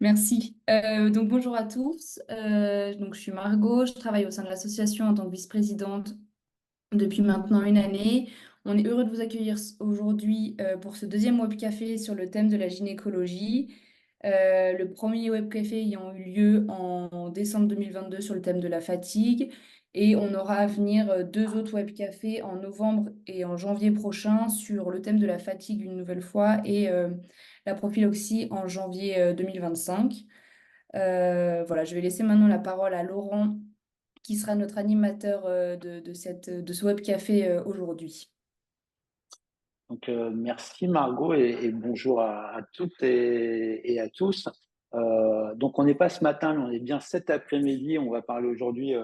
Merci. Donc bonjour à tous. Donc je suis Margot, je travaille au sein de l'association en tant que vice-présidente depuis maintenant une année. On est heureux de vous accueillir aujourd'hui pour ce deuxième webcafé sur le thème de la gynécologie. Le premier webcafé ayant eu lieu en décembre 2022 sur le thème de la fatigue. Et on aura à venir deux autres webcafés en novembre et en janvier prochain sur le thème de la fatigue une nouvelle fois et la prophylaxie en janvier 2025. Voilà, je vais laisser maintenant la parole à Laurent, qui sera notre animateur de ce webcafé aujourd'hui. Donc, merci Margot et bonjour à toutes et à tous. Donc, on n'est pas ce matin, mais on est bien cet après-midi. On va parler aujourd'hui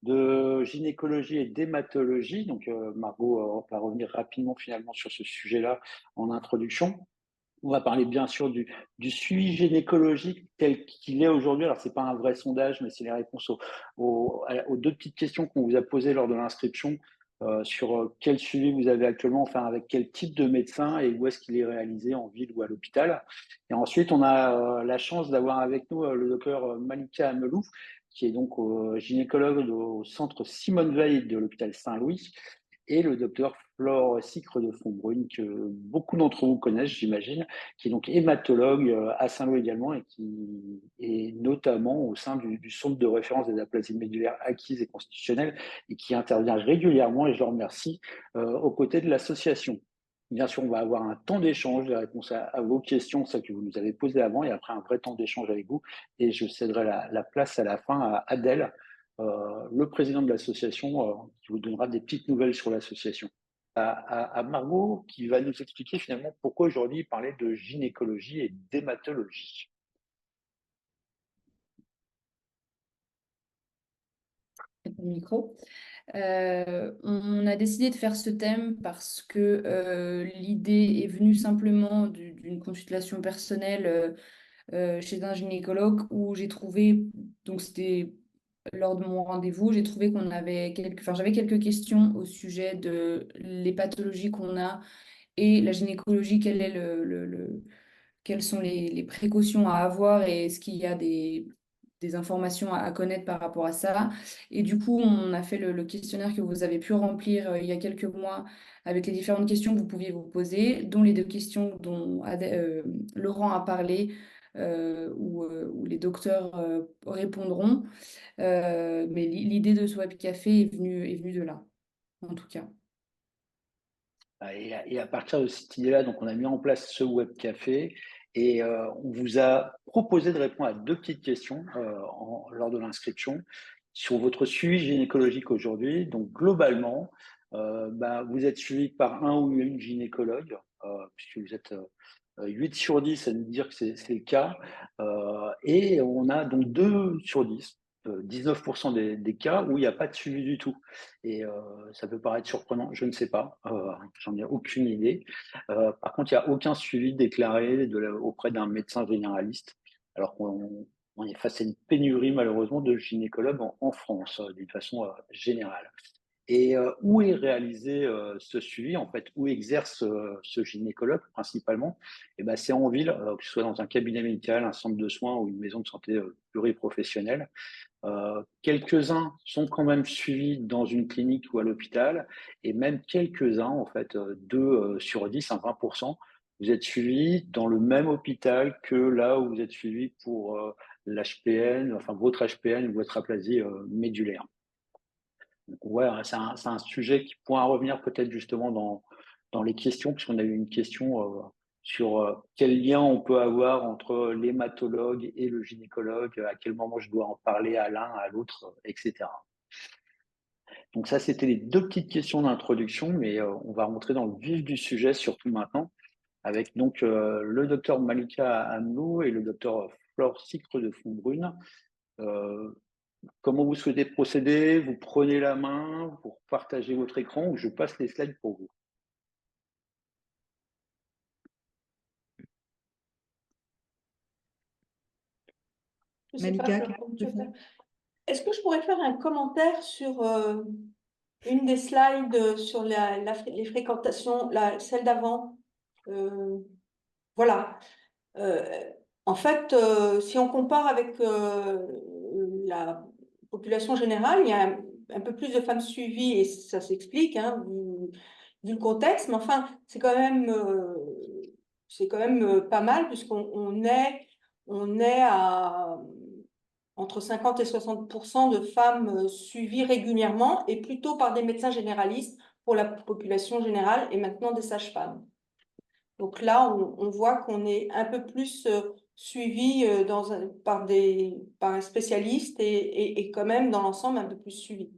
de gynécologie et d'hématologie. Donc, Margot va revenir rapidement finalement sur ce sujet-là en introduction. On va parler bien sûr du suivi gynécologique tel qu'il est aujourd'hui. Alors, c'est pas un vrai sondage, mais c'est les réponses aux deux petites questions qu'on vous a posées lors de l'inscription sur quel suivi vous avez actuellement, enfin avec quel type de médecin et où est-ce qu'il est réalisé, en ville ou à l'hôpital. Et ensuite, on a la chance d'avoir avec nous le docteur Malika Amelou, qui est donc gynécologue au centre Simone Veil de l'hôpital Saint-Louis, et le docteur Flore Sicre de Fontbrune, que beaucoup d'entre vous connaissent, j'imagine, qui est donc hématologue à Saint-Lô également et qui est notamment au sein du centre de référence des aplasies médulaires acquises et constitutionnelles et qui intervient régulièrement, et je le remercie, aux côtés de l'association. Bien sûr, on va avoir un temps d'échange, des réponses à vos questions, celles que vous nous avez posées avant, et après un vrai temps d'échange avec vous. Et je céderai la place à la fin à Adèle, le président de l'association, qui vous donnera des petites nouvelles sur l'association. À Margot, qui va nous expliquer finalement pourquoi aujourd'hui parler de gynécologie et d'hématologie. Le micro. On a décidé de faire ce thème parce que l'idée est venue simplement d'une consultation personnelle chez un gynécologue où j'ai trouvé, donc c'était lors de mon rendez-vous, j'ai trouvé qu'on avait enfin, j'avais quelques questions au sujet de les pathologies qu'on a et la gynécologie, quelles sont les précautions à avoir et est-ce qu'il y a des informations à connaître par rapport à ça. Et du coup, on a fait le questionnaire que vous avez pu remplir il y a quelques mois avec les différentes questions que vous pouviez vous poser, dont les deux questions dont Laurent a parlé, où les docteurs répondront. Mais l'idée de ce web café est venue de là, en tout cas. Et à partir de cette idée-là, donc on a mis en place ce web café et on vous a proposé de répondre à deux petites questions lors de l'inscription sur votre suivi gynécologique aujourd'hui. Donc globalement, vous êtes suivi par un ou une gynécologue, puisque vous êtes 8 sur 10 à nous dire que c'est le cas. Et on a donc 2 sur 10, 19% des cas où il n'y a pas de suivi du tout. Et ça peut paraître surprenant, je ne sais pas, j'en ai aucune idée. Par contre, il n'y a aucun suivi déclaré auprès d'un médecin généraliste, alors qu'on est face à une pénurie malheureusement de gynécologues en France, d'une façon générale. Et où est réalisé ce suivi, en fait, où exerce ce gynécologue principalement? Et ben, c'est en ville, que ce soit dans un cabinet médical, un centre de soins ou une maison de santé pluriprofessionnelle. Quelques-uns sont quand même suivis dans une clinique ou à l'hôpital, et même quelques-uns, en fait, 2 sur 10, 20%, vous êtes suivis dans le même hôpital que là où vous êtes suivi pour l'HPN, enfin votre HPN ou votre aplasie médulaire. Ouais, c'est un sujet qui pourra revenir peut-être justement dans les questions, puisqu'on a eu une question sur quel lien on peut avoir entre l'hématologue et le gynécologue, à quel moment je dois en parler à l'un, à l'autre, etc. Donc ça, c'était les deux petites questions d'introduction, mais on va rentrer dans le vif du sujet, surtout maintenant, avec donc le docteur Malika Amlou et le docteur Flore Sicre de Fontbrune. Euh, Comment vous souhaitez procéder? Vous prenez la main pour partager votre écran ou je passe les slides pour vous? Je sais pas Malika, faire comme tu veux faire. Est-ce que je pourrais faire un commentaire sur une des slides sur les fréquentations, celle d'avant? Voilà. En fait, si on compare avec la population générale, il y a un peu plus de femmes suivies et ça s'explique, hein, vu le contexte, mais enfin, c'est quand même pas mal puisqu'on est à entre 50 et 60% de femmes suivies régulièrement et plutôt par des médecins généralistes pour la population générale et maintenant des sages-femmes. Donc là, on voit qu'on est un peu plus suivi par un spécialiste et quand même dans l'ensemble un peu plus suivi,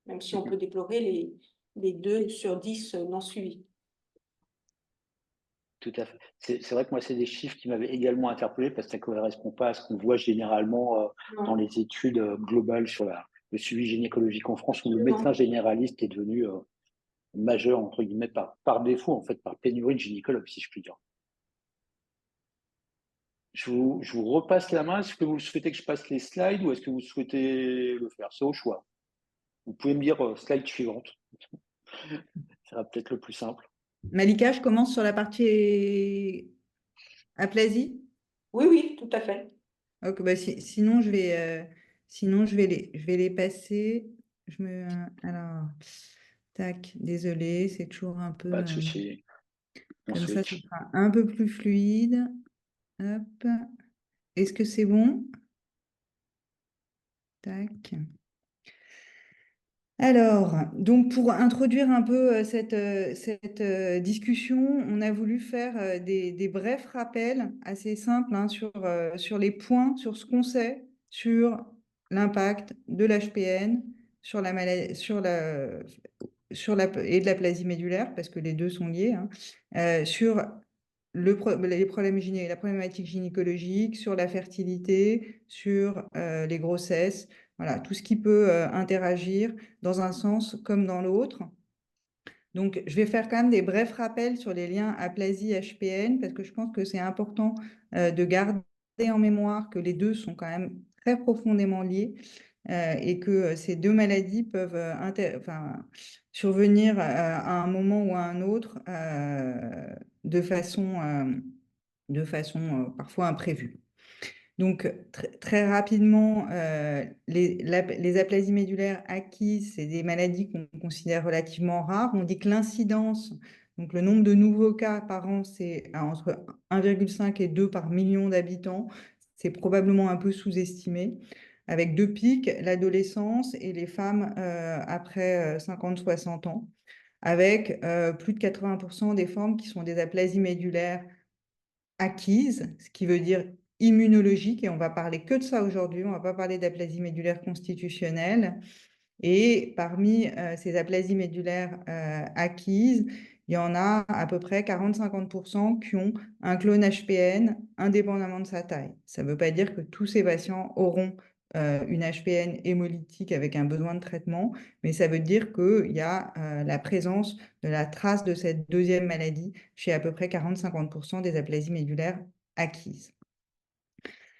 même si on peut déplorer les 2 sur 10 non suivis. Tout à fait. C'est vrai que moi, c'est des chiffres qui m'avaient également interpellé parce que ça ne correspond pas à ce qu'on voit généralement dans les études globales sur le suivi gynécologique en France, où le médecin généraliste est devenu majeur, entre guillemets, par défaut, en fait, par pénurie de gynécologues, si je puis dire. Je vous repasse la main. Est-ce que vous souhaitez que je passe les slides ou est-ce que vous souhaitez le faire? C'est au choix. Vous pouvez me dire slide suivante. Ça va peut-être le plus simple. Malika, je commence sur la partie aplasie. Oui, oui, tout à fait. Ok, bah, sinon, je vais les passer. Alors, tac, désolé, c'est toujours un peu Pas de souci. comme ça, ce sera un peu plus fluide. Hop. Est-ce que c'est bon? Tac. Alors, donc pour introduire un peu cette discussion, on a voulu faire des brefs rappels assez simples hein, sur les points, sur ce qu'on sait, sur l'impact de l'HPN, sur la maladie, et de l'aplasie médulaire, parce que les deux sont liés, hein, sur les problèmes la problématique gynécologique, sur la fertilité, sur les grossesses, voilà, tout ce qui peut interagir dans un sens comme dans l'autre. Donc, je vais faire quand même des brefs rappels sur les liens aplasie-HPN parce que je pense que c'est important de garder en mémoire que les deux sont quand même très profondément liés et que ces deux maladies peuvent survenir à un moment ou à un autre de façon parfois imprévue. Donc, très rapidement, les aplasies médulaires acquises, c'est des maladies qu'on considère relativement rares. On dit que l'incidence, donc le nombre de nouveaux cas par an, c'est entre 1,5 et 2 par million d'habitants. C'est probablement un peu sous-estimé, avec deux pics, l'adolescence et les femmes après 50-60 ans, avec plus de 80% des formes qui sont des aplasies médulaires acquises, ce qui veut dire immunologique, et on va parler que de ça aujourd'hui, on va pas parler d'aplasie médulaire constitutionnelle. Et parmi ces aplasies médulaires acquises, il y en a à peu près 40-50% qui ont un clone HPN indépendamment de sa taille. Ça ne veut pas dire que tous ces patients auront une HPN hémolytique avec un besoin de traitement, mais ça veut dire qu'il y a la présence de la trace de cette deuxième maladie chez à peu près 40-50% des aplasies médulaires acquises.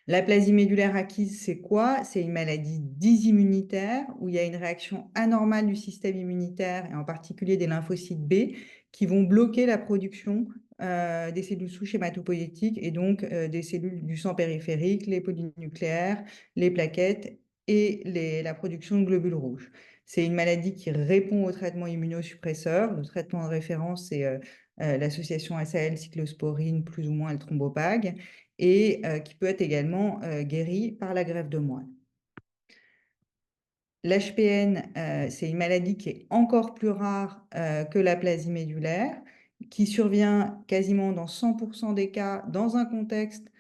L'aplasie médulaire acquise, c'est quoi? C'est une maladie dysimmunitaire où il y a une réaction anormale du système immunitaire, et en particulier des lymphocytes B, qui vont bloquer la production des cellules souches hématopoïétiques et donc des cellules du sang périphérique, les polynucléaires, les plaquettes et la production de globules rouges. C'est une maladie qui répond au traitement immunosuppresseur. Le traitement de référence, c'est l'association SAL cyclosporine plus ou moins le thrombopag, et qui peut être également guéri par la greffe de moelle. L'HPN, c'est une maladie qui est encore plus rare que l'aplasie médulaire, qui survient quasiment dans 100% des cas dans un contexte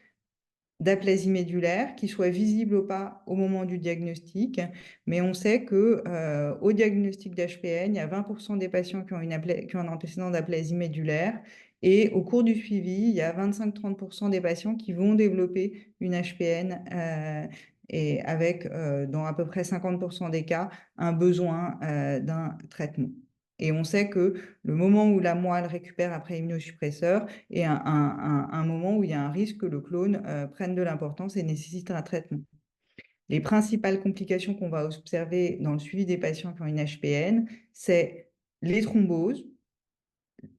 d'aplasie médulaire, qui soit visible ou pas au moment du diagnostic. Mais on sait qu'au diagnostic d'HPN, il y a 20% des patients qui ont un antécédent d'aplasie médulaire. Et au cours du suivi, il y a 25-30% des patients qui vont développer une HPN et avec, dans à peu près 50% des cas, un besoin d'un traitement. Et on sait que le moment où la moelle récupère après immunosuppresseur est un moment où il y a un risque que le clone prenne de l'importance et nécessite un traitement. Les principales complications qu'on va observer dans le suivi des patients qui ont une HPN, c'est les thromboses,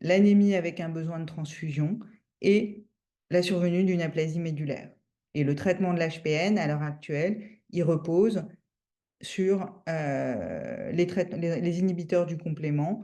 l'anémie avec un besoin de transfusion et la survenue d'une aplasie médulaire. Et le traitement de l'HPN, à l'heure actuelle, il repose sur les inhibiteurs du complément.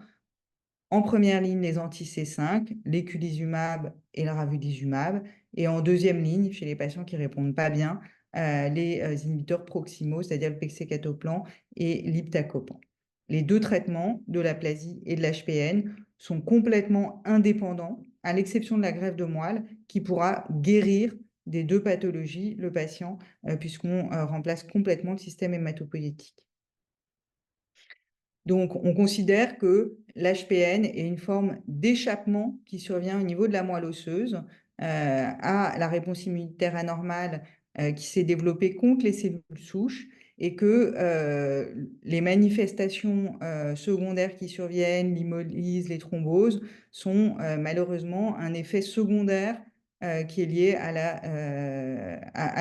En première ligne, les anti-C5, l'éculizumab et le ravulizumab. Et en deuxième ligne, chez les patients qui ne répondent pas bien, les inhibiteurs proximaux, c'est-à-dire le pegcetacoplan et l'iptacopan. Les deux traitements de l'aplasie et de l'HPN sont complètement indépendants, à l'exception de la greffe de moelle, qui pourra guérir des deux pathologies le patient, puisqu'on remplace complètement le système hématopoïétique. Donc, on considère que l'HPN est une forme d'échappement qui survient au niveau de la moelle osseuse à la réponse immunitaire anormale qui s'est développée contre les cellules souches et que les manifestations secondaires qui surviennent, l'hémolyse, les thromboses, sont malheureusement un effet secondaire qui est lié à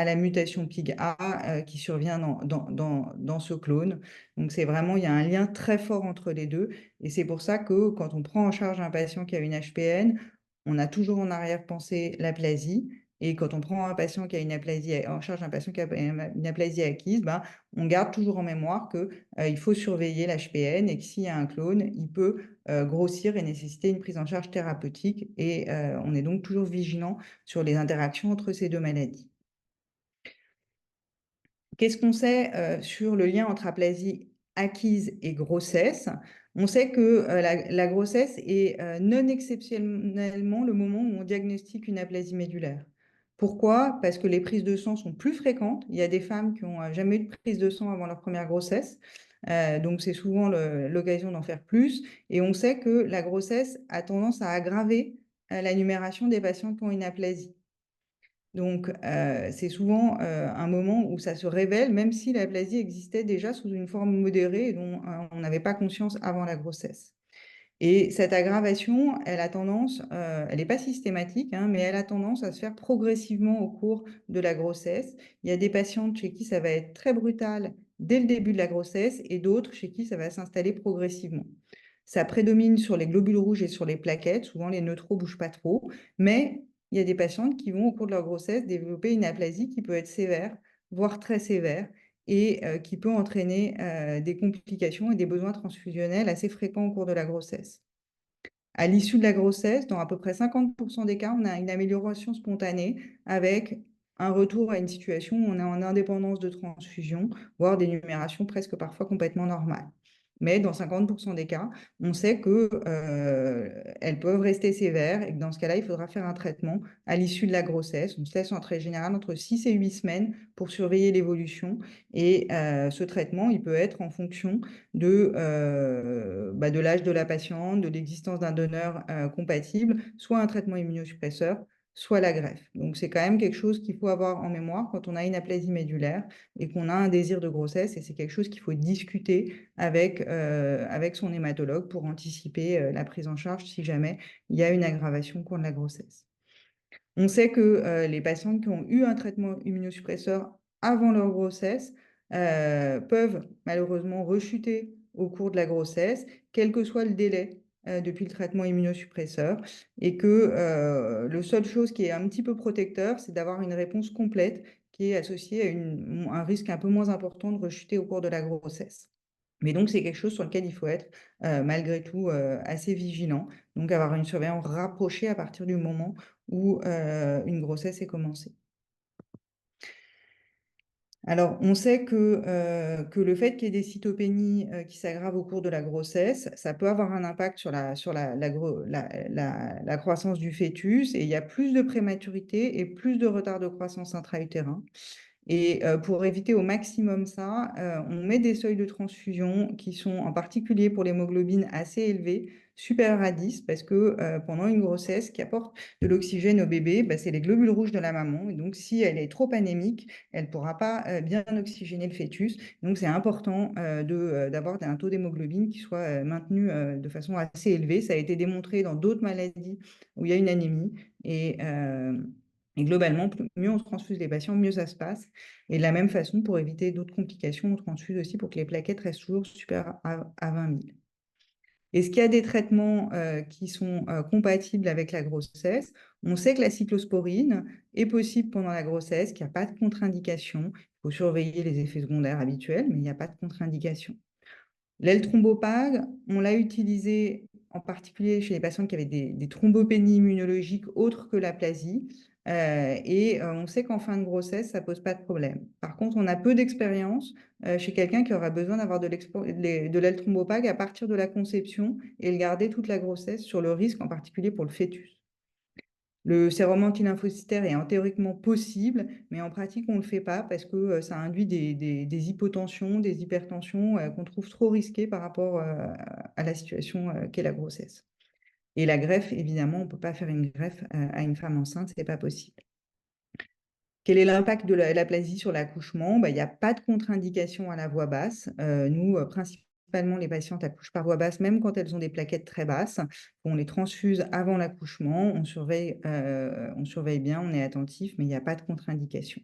la mutation PIGA qui survient dans ce clone. Donc, c'est vraiment, il y a un lien très fort entre les deux. Et c'est pour ça que quand on prend en charge un patient qui a une HPN, on a toujours en arrière-pensée l'aplasie. Et quand on prend un patient qui a une aplasie, en charge un patient qui a une aplasie acquise, ben, on garde toujours en mémoire qu'il faut surveiller l'HPN et que s'il y a un clone, il peut grossir et nécessiter une prise en charge thérapeutique. Et on est donc toujours vigilant sur les interactions entre ces deux maladies. Qu'est-ce qu'on sait sur le lien entre aplasie acquise et grossesse? On sait que la grossesse est non exceptionnellement le moment où on diagnostique une aplasie médulaire. Pourquoi? Parce que les prises de sang sont plus fréquentes. Il y a des femmes qui n'ont jamais eu de prise de sang avant leur première grossesse. Donc, c'est souvent l'occasion d'en faire plus. Et on sait que la grossesse a tendance à aggraver la numération des patients qui ont une aplasie. Donc, c'est souvent un moment où ça se révèle, même si l'aplasie existait déjà sous une forme modérée et dont on n'avait pas conscience avant la grossesse. Et cette aggravation, elle a tendance, elle n'est pas systématique, hein, mais elle a tendance à se faire progressivement au cours de la grossesse. Il y a des patientes chez qui ça va être très brutal dès le début de la grossesse et d'autres chez qui ça va s'installer progressivement. Ça prédomine sur les globules rouges et sur les plaquettes. Souvent, les neutraux ne bougent pas trop, mais il y a des patientes qui vont, au cours de leur grossesse, développer une aplasie qui peut être sévère, voire très sévère, et qui peut entraîner des complications et des besoins transfusionnels assez fréquents au cours de la grossesse. À l'issue de la grossesse, dans à peu près 50% des cas, on a une amélioration spontanée avec un retour à une situation où on est en indépendance de transfusion, voire des numérations presque parfois complètement normales. Mais dans 50% des cas, on sait qu'elles peuvent rester sévères et que dans ce cas-là, il faudra faire un traitement à l'issue de la grossesse. On se laisse en règle générale entre 6 et 8 semaines pour surveiller l'évolution. Et ce traitement, il peut être en fonction de l'âge de la patiente, de l'existence d'un donneur compatible, soit un traitement immunosuppresseur, soit la greffe. Donc, c'est quand même quelque chose qu'il faut avoir en mémoire quand on a une aplasie médulaire et qu'on a un désir de grossesse. Et c'est quelque chose qu'il faut discuter avec son hématologue pour anticiper la prise en charge si jamais il y a une aggravation au cours de la grossesse. On sait que les patientes qui ont eu un traitement immunosuppresseur avant leur grossesse peuvent malheureusement rechuter au cours de la grossesse, quel que soit le délai depuis le traitement immunosuppresseur, et que la seule chose qui est un petit peu protecteur, c'est d'avoir une réponse complète qui est associée à un risque un peu moins important de rechuter au cours de la grossesse. Mais donc, c'est quelque chose sur lequel il faut être malgré tout assez vigilant, donc avoir une surveillance rapprochée à partir du moment où une grossesse est commencée. Alors, on sait que le fait qu'il y ait des cytopénies qui s'aggravent au cours de la grossesse, ça peut avoir un impact sur la croissance du fœtus, et il y a plus de prématurité et plus de retard de croissance intra-utérin. Et pour éviter au maximum ça, on met des seuils de transfusion qui sont en particulier pour l'hémoglobine assez élevés, supérieurs à 10, parce que pendant une grossesse qui apporte de l'oxygène au bébé, c'est les globules rouges de la maman. Et donc, si elle est trop anémique, elle ne pourra pas bien oxygéner le fœtus. Donc, c'est important d'avoir un taux d'hémoglobine qui soit maintenu de façon assez élevée. Ça a été démontré dans d'autres maladies où il y a une anémie. Et globalement, mieux on transfuse les patients, mieux ça se passe. Et de la même façon, pour éviter d'autres complications, on transfuse aussi pour que les plaquettes restent toujours supérieures à 20 000. Est-ce qu'il y a des traitements qui sont compatibles avec la grossesse? On sait que la cyclosporine est possible pendant la grossesse, qu'il n'y a pas de contre-indication. Il faut surveiller les effets secondaires habituels, mais il n'y a pas de contre-indication. L'L-thrombopag, on l'a utilisé en particulier chez les patients qui avaient des thrombopénies immunologiques autres que l'aplasie. On sait qu'en fin de grossesse, ça ne pose pas de problème. Par contre, on a peu d'expérience chez quelqu'un qui aura besoin d'avoir de l'L-thrombopag à partir de la conception et le garder toute la grossesse sur le risque, en particulier pour le fœtus. Le sérum antilymphocytaire est théoriquement possible, mais en pratique, on ne le fait pas parce que ça induit des hypotensions, des hypertensions qu'on trouve trop risquées par rapport à la situation qu'est la grossesse. Et la greffe, évidemment, on ne peut pas faire une greffe à une femme enceinte, ce n'est pas possible. Quel est l'impact de l'aplasie sur l'accouchement? Il n'y a pas de contre-indication à la voix basse. Nous, principalement, les patientes accouchent par voie basse, même quand elles ont des plaquettes très basses. On les transfuse avant l'accouchement, on surveille bien, on est attentif, mais il n'y a pas de contre-indication.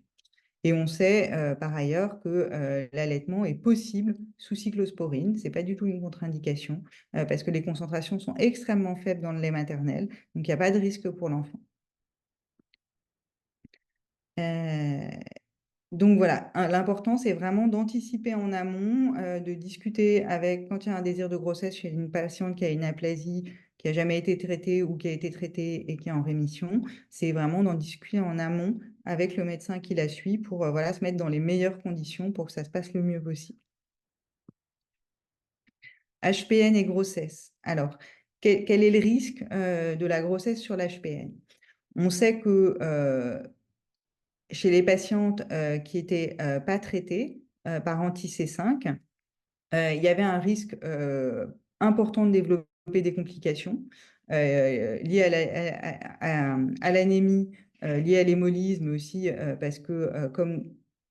Et on sait par ailleurs que l'allaitement est possible sous cyclosporine. Ce n'est pas du tout une contre-indication parce que les concentrations sont extrêmement faibles dans le lait maternel, donc il n'y a pas de risque pour l'enfant. Donc voilà, l'important, c'est vraiment d'anticiper en amont, de discuter avec, quand il y a un désir de grossesse chez une patiente qui a une aplasie, qui n'a jamais été traitée ou qui a été traitée et qui est en rémission, c'est vraiment d'en discuter en amont avec le médecin qui la suit pour voilà, se mettre dans les meilleures conditions pour que ça se passe le mieux possible. HPN et grossesse. Alors, quel est le risque de la grossesse sur l'HPN? On sait que chez les patientes qui n'étaient pas traitées par anti-C5, il y avait un risque important de développer des complications liées à l'anémie, liées à l'hémolyse, mais aussi parce que comme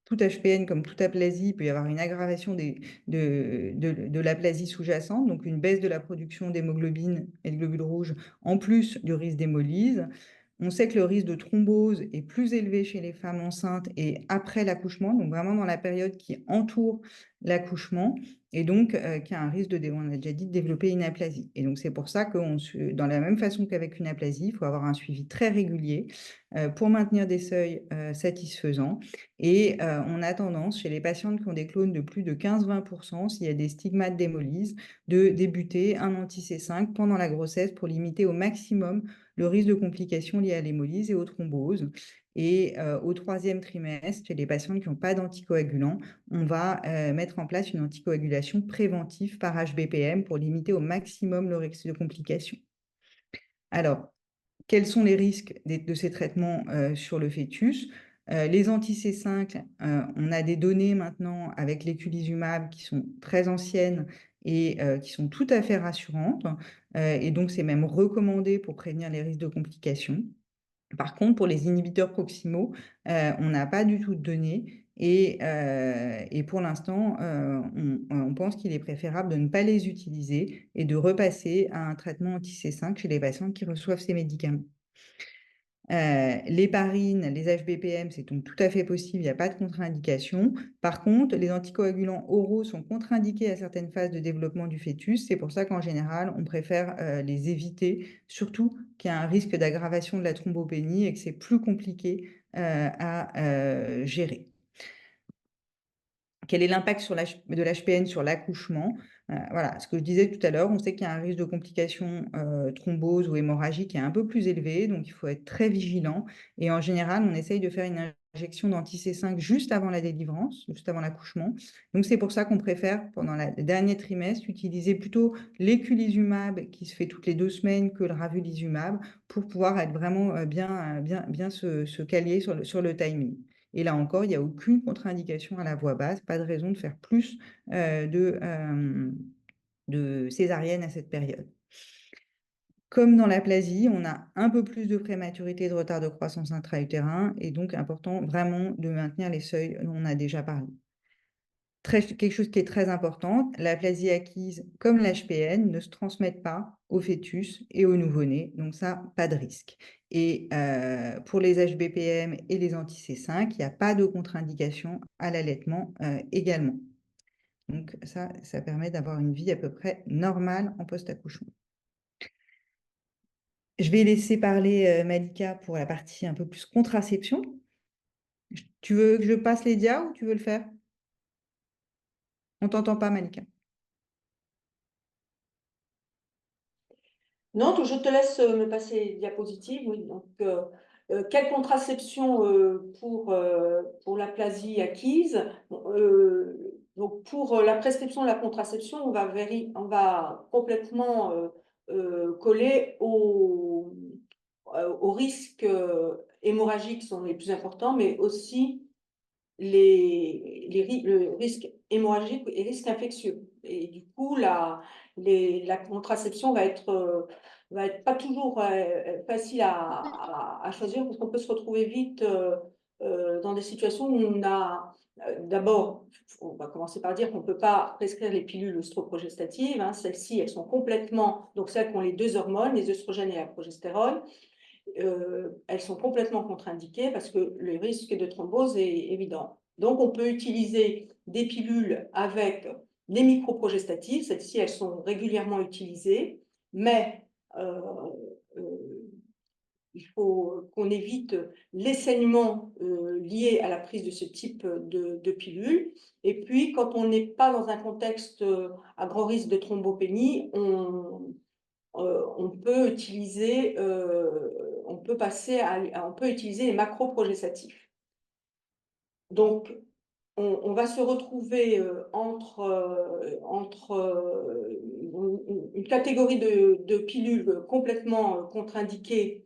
toute HPN, comme toute aplasie, il peut y avoir une aggravation de l'aplasie sous-jacente, donc une baisse de la production d'hémoglobine et de globules rouges, en plus du risque d'hémolyse. On sait que le risque de thrombose est plus élevé chez les femmes enceintes et après l'accouchement, donc vraiment dans la période qui entoure l'accouchement, et donc qui a un risque on a déjà dit, de développer une aplasie. Et donc c'est pour ça que dans la même façon qu'avec une aplasie, il faut avoir un suivi très régulier pour maintenir des seuils satisfaisants. Et on a tendance, chez les patientes qui ont des clones de plus de 15-20%, s'il y a des stigmates d'hémolyse, de débuter un anti-C5 pendant la grossesse pour limiter au maximum le risque de complications liées à l'hémolyse et aux thromboses. Et au 3e trimestre, chez les patientes qui n'ont pas d'anticoagulants, on va mettre en place une anticoagulation préventive par HBPM pour limiter au maximum le risque de complications. Alors, quels sont les risques de ces traitements sur le fœtus? Les anti-C5, on a des données maintenant avec l'éculizumab qui sont très anciennes et qui sont tout à fait rassurantes. Et donc, c'est même recommandé pour prévenir les risques de complications. Par contre, pour les inhibiteurs proximaux, on n'a pas du tout de données. Et pour l'instant, on pense qu'il est préférable de ne pas les utiliser et de repasser à un traitement anti-C5 chez les patients qui reçoivent ces médicaments. L'héparine, les HBPM, c'est donc tout à fait possible, il n'y a pas de contre-indication. Par contre, les anticoagulants oraux sont contre-indiqués à certaines phases de développement du fœtus. C'est pour ça qu'en général, on préfère les éviter, surtout qu'il y a un risque d'aggravation de la thrombopénie et que c'est plus compliqué à gérer. Quel est l'impact de l'HPN sur l'accouchement? Voilà, ce que je disais tout à l'heure, on sait qu'il y a un risque de complications thrombose ou hémorragie qui est un peu plus élevé, donc il faut être très vigilant. Et en général, on essaye de faire une injection d'anti-C5 juste avant la délivrance, juste avant l'accouchement. Donc c'est pour ça qu'on préfère, pendant le dernier trimestre, utiliser plutôt l'éculizumab qui se fait toutes les 2 semaines que le ravulizumab pour pouvoir être vraiment bien se caler sur le timing. Et là encore, il n'y a aucune contre-indication à la voix basse, pas de raison de faire plus de césarienne à cette période. Comme dans l'aplasie, on a un peu plus de prématurité et de retard de croissance intra-utérin, et donc important vraiment de maintenir les seuils dont on a déjà parlé. Quelque chose qui est très important, l'aplasie acquise comme l'HPN ne se transmettent pas au fœtus et au nouveau-né, donc ça, pas de risque. Et pour les HBPM et les anti-C5, il n'y a pas de contre-indication à l'allaitement également. Donc, ça permet d'avoir une vie à peu près normale en post-accouchement. Je vais laisser parler Malika pour la partie un peu plus contraception. Tu veux que je passe les dias ou tu veux le faire? On t'entend pas, Malika. Non, je te laisse me passer les diapositives. Oui. Donc, quelle contraception pour l'aplasie acquise? Donc, pour la prescription de la contraception, on va complètement coller aux risques hémorragiques qui sont les plus importants, mais aussi le risque hémorragique et risque infectieux. Et du coup, la contraception va être pas toujours facile à choisir parce qu'on peut se retrouver vite dans des situations où on a d'abord, on va commencer par dire qu'on ne peut pas prescrire les pilules œstroprogestatives. Hein. Celles-ci, elles sont complètement, donc celles qui ont les deux hormones, les œstrogènes et la progestérone. Elles sont complètement contre-indiquées parce que le risque de thrombose est évident. Donc, on peut utiliser des pilules avec des microprogestatives. Celles-ci, elles sont régulièrement utilisées, mais il faut qu'on évite les saignements liés à la prise de ce type de pilules. Et puis, quand on n'est pas dans un contexte à grand risque de thrombopénie, on peut utiliser, on peut utiliser les macroprogestatifs. Donc, on va se retrouver entre une catégorie de pilules complètement contre-indiquées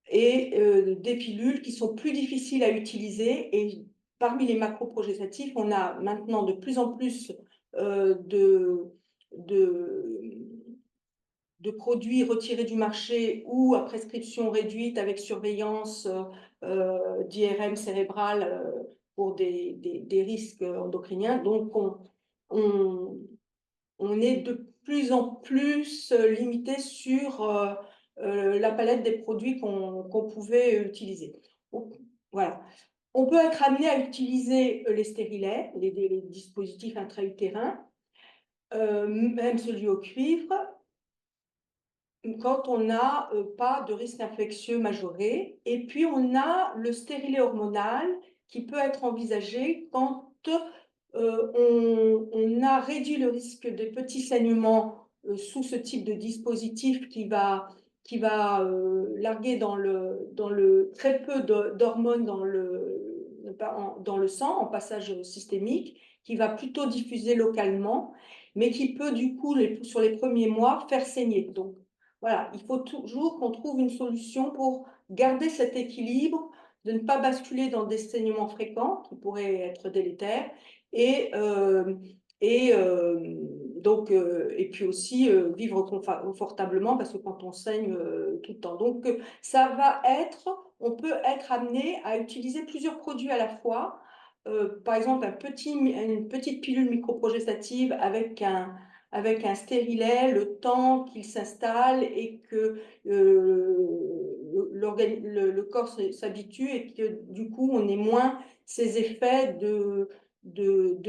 et des pilules qui sont plus difficiles à utiliser. Et parmi les macroprogestatifs, on a maintenant de plus en plus de produits retirés du marché ou à prescription réduite avec surveillance d'IRM cérébral pour des risques endocriniens. Donc, on est de plus en plus limité sur la palette des produits qu'on pouvait utiliser. Donc, voilà. On peut être amené à utiliser les stérilets, les dispositifs intra-utérins, même celui au cuivre, quand on n'a pas de risque infectieux majoré. Et puis, on a le stérilet hormonal qui peut être envisagé quand on a réduit le risque de petits saignements sous ce type de dispositif qui va larguer dans le très peu d'hormones dans le sang en passage systémique, qui va plutôt diffuser localement, mais qui peut du coup, sur les premiers mois, faire saigner. Donc, voilà, il faut toujours qu'on trouve une solution pour garder cet équilibre, de ne pas basculer dans des saignements fréquents qui pourraient être délétères et puis aussi vivre confortablement parce que quand on saigne tout le temps. Donc, on peut être amené à utiliser plusieurs produits à la fois. Par exemple, une petite pilule microprogestative avec un stérilet, le temps qu'il s'installe et que le corps s'habitue et que du coup, on ait moins ces effets de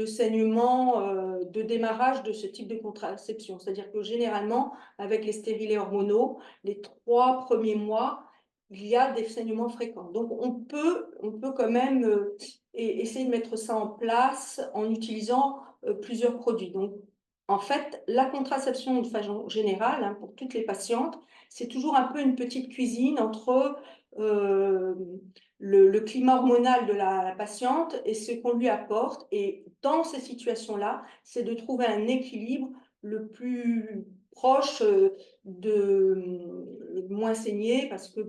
saignement, de démarrage de ce type de contraception. C'est-à-dire que généralement, avec les stérilets hormonaux, les 3 premiers mois, il y a des saignements fréquents. Donc, on peut quand même essayer de mettre ça en place en utilisant plusieurs produits. Donc, en fait, la contraception de façon générale, hein, pour toutes les patientes, c'est toujours un peu une petite cuisine entre le climat hormonal de la patiente et ce qu'on lui apporte. Et dans ces situations-là, c'est de trouver un équilibre le plus proche de moins saigner parce que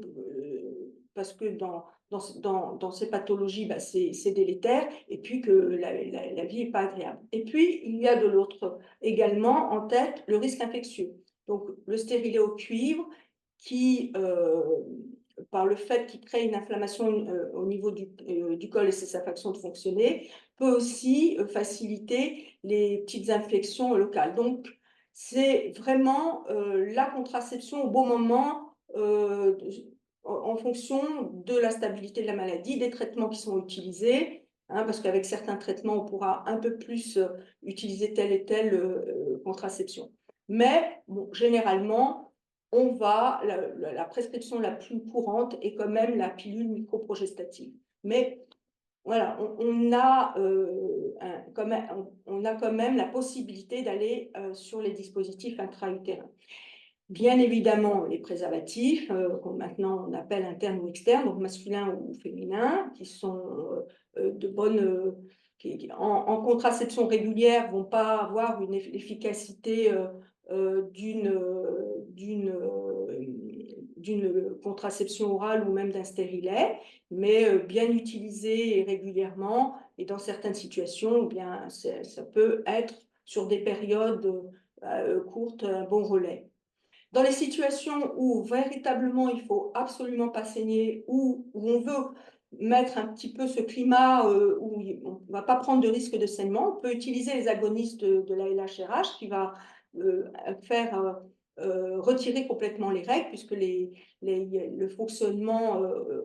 dans ces pathologies, bah, c'est délétère et puis que la vie n'est pas agréable. Et puis, il y a de l'autre également en tête le risque infectieux. Donc, le stérilet au cuivre qui, par le fait qu'il crée une inflammation au niveau du col et sa façon de fonctionner, peut aussi faciliter les petites infections locales. Donc, c'est vraiment la contraception au bon moment en fonction de la stabilité de la maladie, des traitements qui sont utilisés, parce qu'avec certains traitements, on pourra un peu plus utiliser telle et telle contraception. Mais bon, généralement, la prescription la plus courante est quand même la pilule microprogestative. Mais voilà, on a quand même la possibilité d'aller sur les dispositifs intra-utérins. Bien évidemment, les préservatifs, qu'on maintenant on appelle internes ou externes, donc masculins ou féminins, qui sont de bonnes, en contraception régulière, ne vont pas avoir une efficacité d'une contraception orale ou même d'un stérilet, mais bien utilisés régulièrement et dans certaines situations, eh bien, ça peut être sur des périodes courtes un bon relais. Dans les situations où véritablement il faut absolument pas saigner, où on veut mettre un petit peu ce climat où on ne va pas prendre de risque de saignement, on peut utiliser les agonistes de la LHRH qui va faire retirer complètement les règles puisque le fonctionnement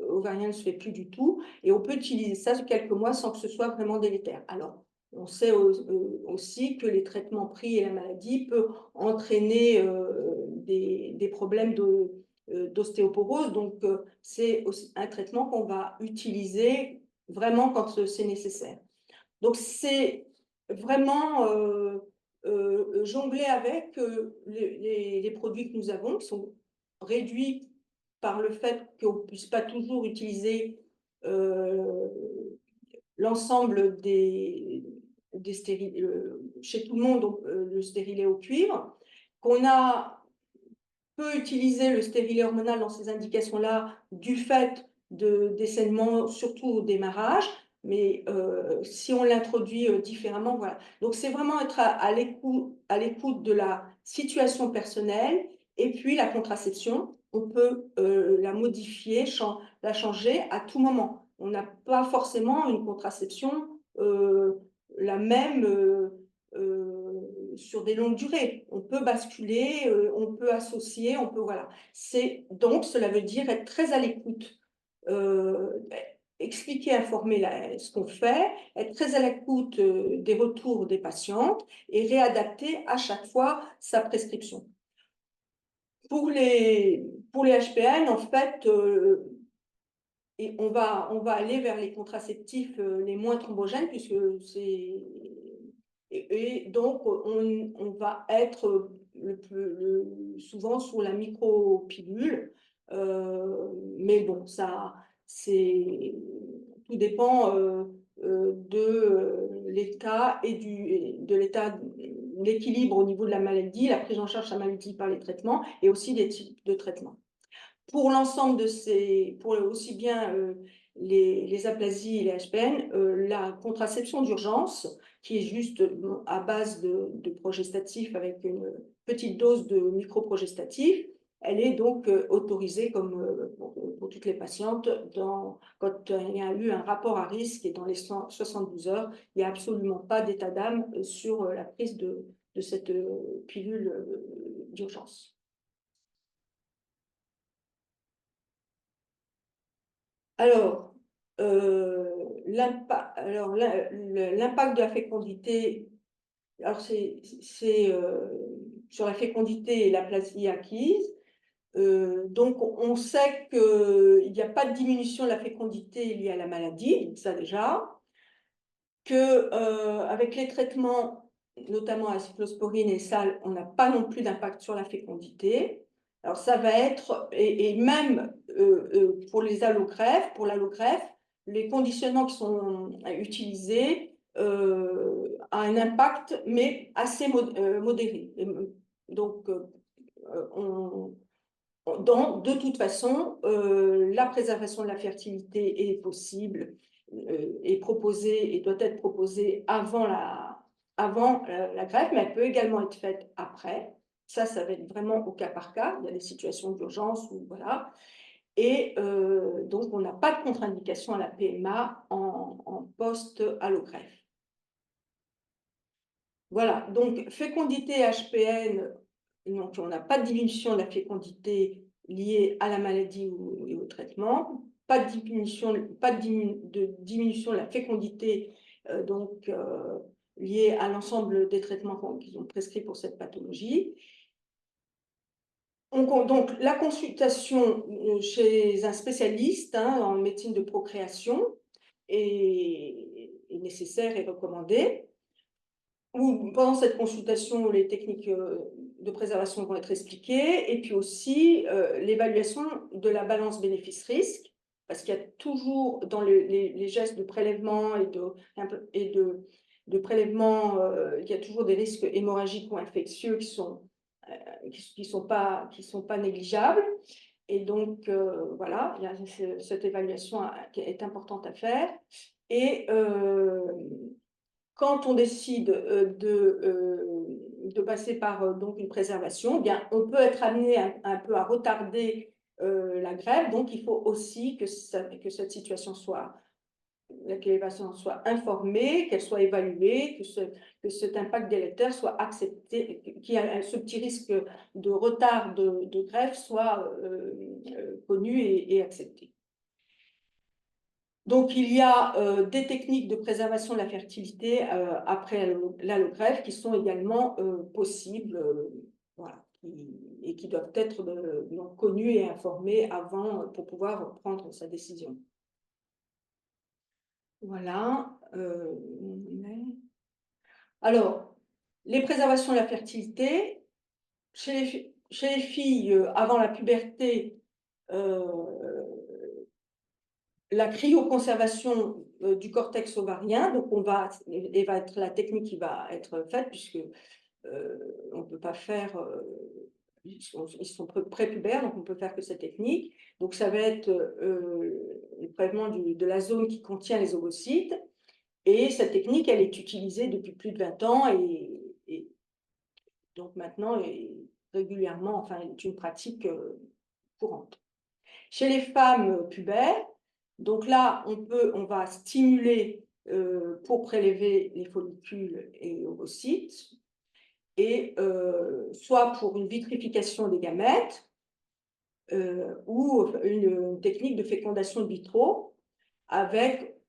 ovarien ne se fait plus du tout et on peut utiliser ça quelques mois sans que ce soit vraiment délétère. Alors, on sait aussi que les traitements pris et la maladie peuvent entraîner des problèmes d'ostéoporose. Donc, c'est un traitement qu'on va utiliser vraiment quand c'est nécessaire. Donc, c'est vraiment jongler avec les produits que nous avons, qui sont réduits par le fait qu'on ne puisse pas toujours utiliser l'ensemble des chez tout le monde, donc, le stérilet au cuivre, qu'on peut utiliser le stérilet hormonal dans ces indications-là du fait des saignements, surtout au démarrage, mais si on l'introduit différemment, voilà. Donc, c'est vraiment être à l'écoute de la situation personnelle et puis la contraception, on peut la modifier, la changer à tout moment. On n'a pas forcément une contraception la même sur des longues durées. On peut basculer, on peut associer, on peut, voilà. Donc, cela veut dire être très à l'écoute, expliquer, informer ce qu'on fait, être très à l'écoute des retours des patientes et réadapter à chaque fois sa prescription. Pour les HPN, en fait, et on va aller vers les contraceptifs les moins thrombogènes, puisque c'est... Et donc, on va être souvent sur la micropilule. Mais bon, tout dépend de l'état et de l'équilibre au niveau de la maladie, la prise en charge de la maladie par les traitements et aussi des types de traitements. Pour l'ensemble de pour aussi bien les aplasies et les HPN, la contraception d'urgence, qui est juste à base de progestatif avec une petite dose de microprogestatif, elle est donc autorisée comme pour toutes les patientes quand il y a eu un rapport à risque et dans les 72 heures, il n'y a absolument pas d'état d'âme sur la prise de cette pilule d'urgence. Alors, l'impact de la fécondité, alors c'est sur la fécondité et l'aplasie acquise. Donc, on sait qu'il n'y a pas de diminution de la fécondité liée à la maladie, ça déjà, qu'avec les traitements, notamment à cyclosporine et sal, on n'a pas non plus d'impact sur la fécondité. Alors, ça va être, et même pour les allogreffes, pour l'allogreffe, les conditionnements qui sont utilisés a un impact, mais assez modéré. Donc, de toute façon, la préservation de la fertilité est possible, est proposée et doit être proposée avant la greffe, mais elle peut également être faite après. Ça va être vraiment au cas par cas. Il y a des situations d'urgence où voilà. Et donc, on n'a pas de contre-indication à la PMA en post-allogreffe. Voilà, donc fécondité HPN, donc on n'a pas de diminution de la fécondité liée à la maladie et au traitement. pas de diminution de la fécondité liée à l'ensemble des traitements qu'ils ont prescrits pour cette pathologie. Donc, la consultation chez un spécialiste en médecine de procréation est nécessaire et recommandée. Pendant cette consultation, les techniques de préservation vont être expliquées, et puis aussi l'évaluation de la balance bénéfice-risque, parce qu'il y a toujours dans les gestes de prélèvement et de prélèvement, il y a toujours des risques hémorragiques ou infectieux qui sont pas négligeables. Et donc, voilà, cette évaluation est importante à faire. Et quand on décide de passer par donc une préservation, bien, on peut être amené un peu à retarder la greffe. Donc, il faut aussi que cette situation que les patients soient informés, qu'elle soit évaluée, que cet impact délétère soit accepté, qu'il y a ce petit risque de retard de greffe soit connu et accepté. Donc, il y a des techniques de préservation de la fertilité après l'allogreffe qui sont également possibles, voilà, et qui doivent être donc connues et informées avant pour pouvoir prendre sa décision. Voilà. Alors, les préservations de la fertilité, chez les filles avant la puberté, la cryoconservation du cortex ovarien, donc va être la technique qui va être faite, puisque on ne peut pas faire, ils sont prépubères, donc on ne peut faire que cette technique. Donc ça va être le prélèvement de la zone qui contient les ovocytes, et cette technique, elle est utilisée depuis plus de 20 ans, et donc maintenant, régulièrement, enfin, est une pratique courante. Chez les femmes pubères, donc là, on va stimuler pour prélever les follicules et ovocytes, et soit pour une vitrification des gamètes ou une technique de fécondation in vitro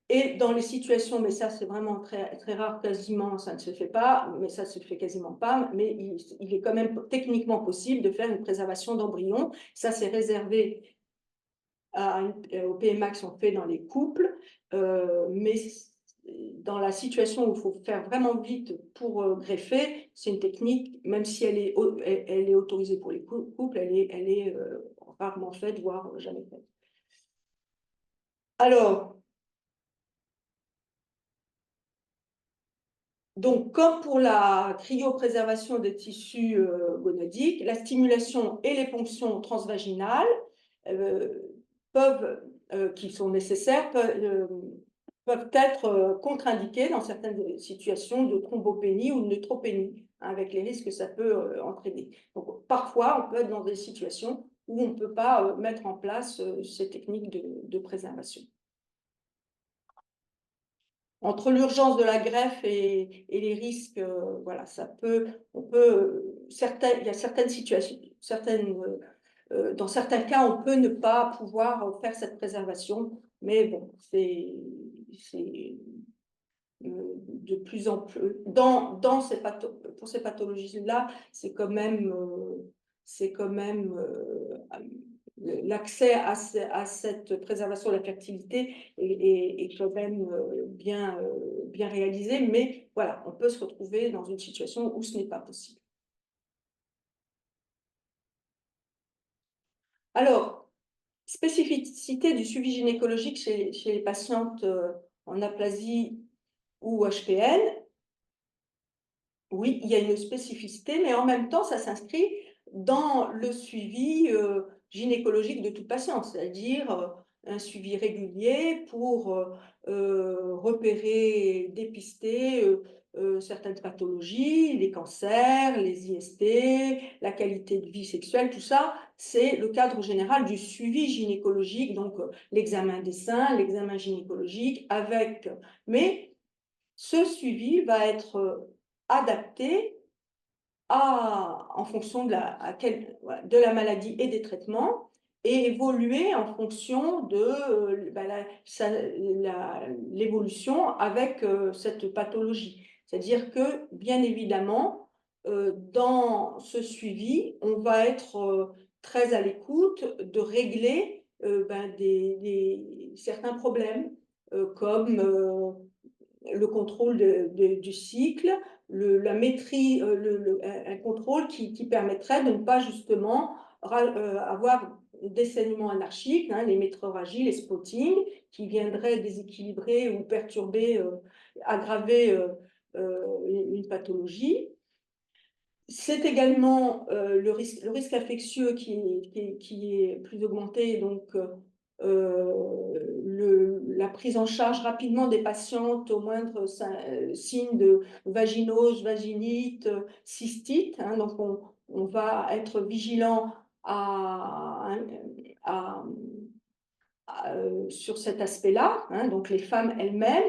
et dans les situations, mais ça c'est vraiment très, très rare, quasiment ça ne se fait pas, mais ça se fait quasiment pas, mais il est quand même techniquement possible de faire une préservation d'embryons. Ça c'est réservé au PMA qui sont faits dans les couples, mais dans la situation où il faut faire vraiment vite pour greffer, c'est une technique, même si elle est autorisée pour les couples, elle est rarement faite, voire jamais faite. Alors, donc, comme pour la cryopréservation des tissus gonadiques, la stimulation et les ponctions transvaginales qui sont nécessaires peuvent être contre-indiquées dans certaines situations de thrombopénie ou de neutropénie, avec les risques que ça peut entraîner. Donc, parfois, on peut être dans des situations où on ne peut pas mettre en place ces techniques de préservation. Entre l'urgence de la greffe et les risques, voilà, il y a certaines situations, dans certains cas, on peut ne pas pouvoir faire cette préservation, mais bon, c'est de plus en plus, pour ces pathologies-là, c'est quand même l'accès à cette préservation de la fertilité est quand même bien réalisé, mais voilà, on peut se retrouver dans une situation où ce n'est pas possible. Alors, spécificité du suivi gynécologique chez les patientes en aplasie ou HPN, oui, il y a une spécificité, mais en même temps, ça s'inscrit dans le suivi gynécologique de toute patiente, c'est-à-dire un suivi régulier pour repérer, dépister certaines pathologies, les cancers, les IST, la qualité de vie sexuelle, tout ça, c'est le cadre général du suivi gynécologique, donc l'examen des seins, l'examen gynécologique, mais ce suivi va être adapté en fonction de la maladie et des traitements, et évoluer en fonction de l'évolution avec cette pathologie. C'est-à-dire que, bien évidemment, dans ce suivi, on va être très à l'écoute de régler certains problèmes, comme le contrôle du cycle, la maîtrise, un contrôle qui permettrait de ne pas justement avoir des saignements anarchiques, hein, les métrorragies, les spottings, qui viendraient déséquilibrer ou perturber, aggraver une pathologie. C'est également le risque infectieux qui est plus augmenté, donc la prise en charge rapidement des patientes au moindre signe de vaginose, vaginite, cystite, hein, donc on va être vigilant sur cet aspect-là, hein, donc les femmes elles-mêmes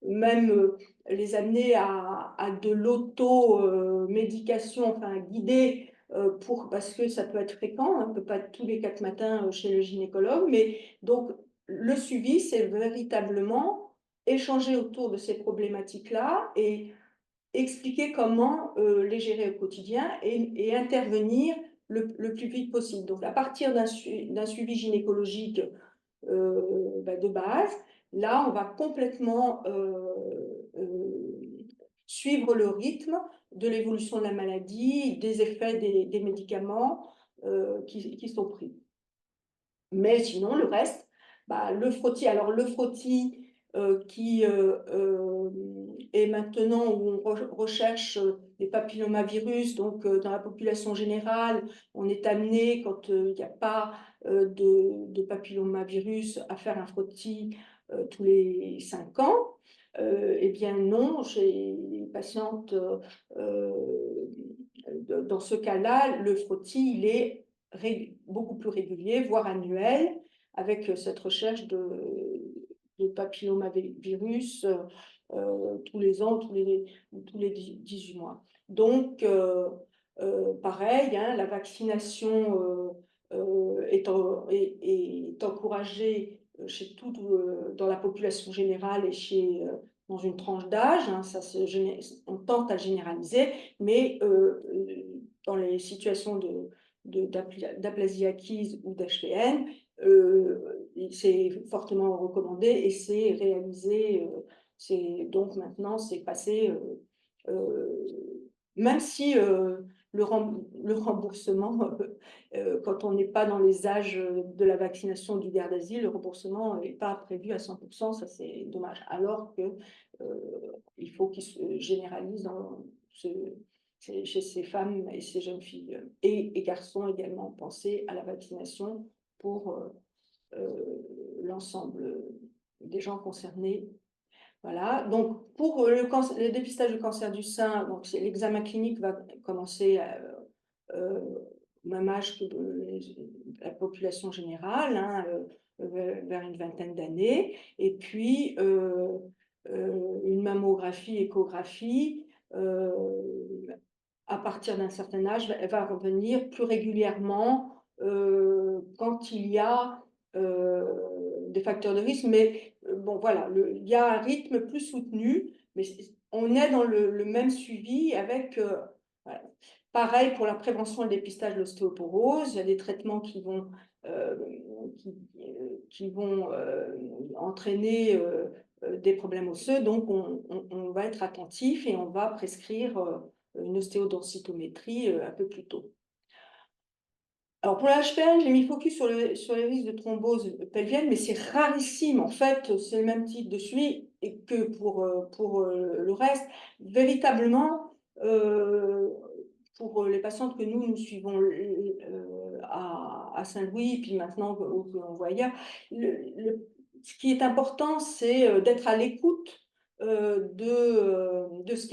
même les amener à de l'auto-médication, enfin guider, parce que ça peut être fréquent, hein, on ne peut pas être tous les 4 matins chez le gynécologue, mais donc le suivi, c'est véritablement échanger autour de ces problématiques-là et expliquer comment les gérer au quotidien et intervenir le plus vite possible. Donc à partir d'un suivi gynécologique de base, là, on va complètement suivre le rythme de l'évolution de la maladie, des effets des médicaments qui sont pris. Mais sinon, le reste, le frottis. Alors, le frottis qui est maintenant où on recherche les papillomavirus, donc dans la population générale, on est amené, quand il n'y a pas de papillomavirus, à faire un frottis tous les 5 ans. Eh bien non, chez les patientes, dans ce cas-là, le frottis, il est beaucoup plus régulier, voire annuel, avec cette recherche de papillomavirus tous les ans, tous les 18 mois. Donc, pareil, hein, la vaccination est encouragée dans la population générale et dans une tranche d'âge, hein, on tente à généraliser, mais dans les situations d'aplasie acquise ou d'HPN, c'est fortement recommandé et c'est réalisé. Donc maintenant, c'est passé, même si le remboursement, quand on n'est pas dans les âges de la vaccination du garde d'asile, le remboursement n'est pas prévu à 100%, ça c'est dommage. Alors qu'il faut qu'il se généralise chez ces femmes et ces jeunes filles et garçons également, penser à la vaccination pour l'ensemble des gens concernés. Voilà, donc pour le dépistage du cancer du sein, l'examen clinique va commencer au même âge que la population générale, hein, vers une vingtaine d'années, et puis une mammographie, échographie, à partir d'un certain âge, elle va revenir plus régulièrement quand il y a des facteurs de risque, mais bon voilà, il y a un rythme plus soutenu, mais on est dans le même suivi avec, voilà. Pareil pour la prévention et le dépistage de l'ostéoporose, il y a des traitements qui vont entraîner des problèmes osseux, donc on va être attentif et on va prescrire une ostéodensitométrie un peu plus tôt. Alors pour la HPN, j'ai mis focus sur les risques de thrombose pelvienne, mais c'est rarissime. En fait, c'est le même type de suivi que pour le reste. Véritablement, pour les patientes que nous suivons à Saint-Louis, puis maintenant que l'on voit ailleurs, ce qui est important, c'est d'être à l'écoute de ce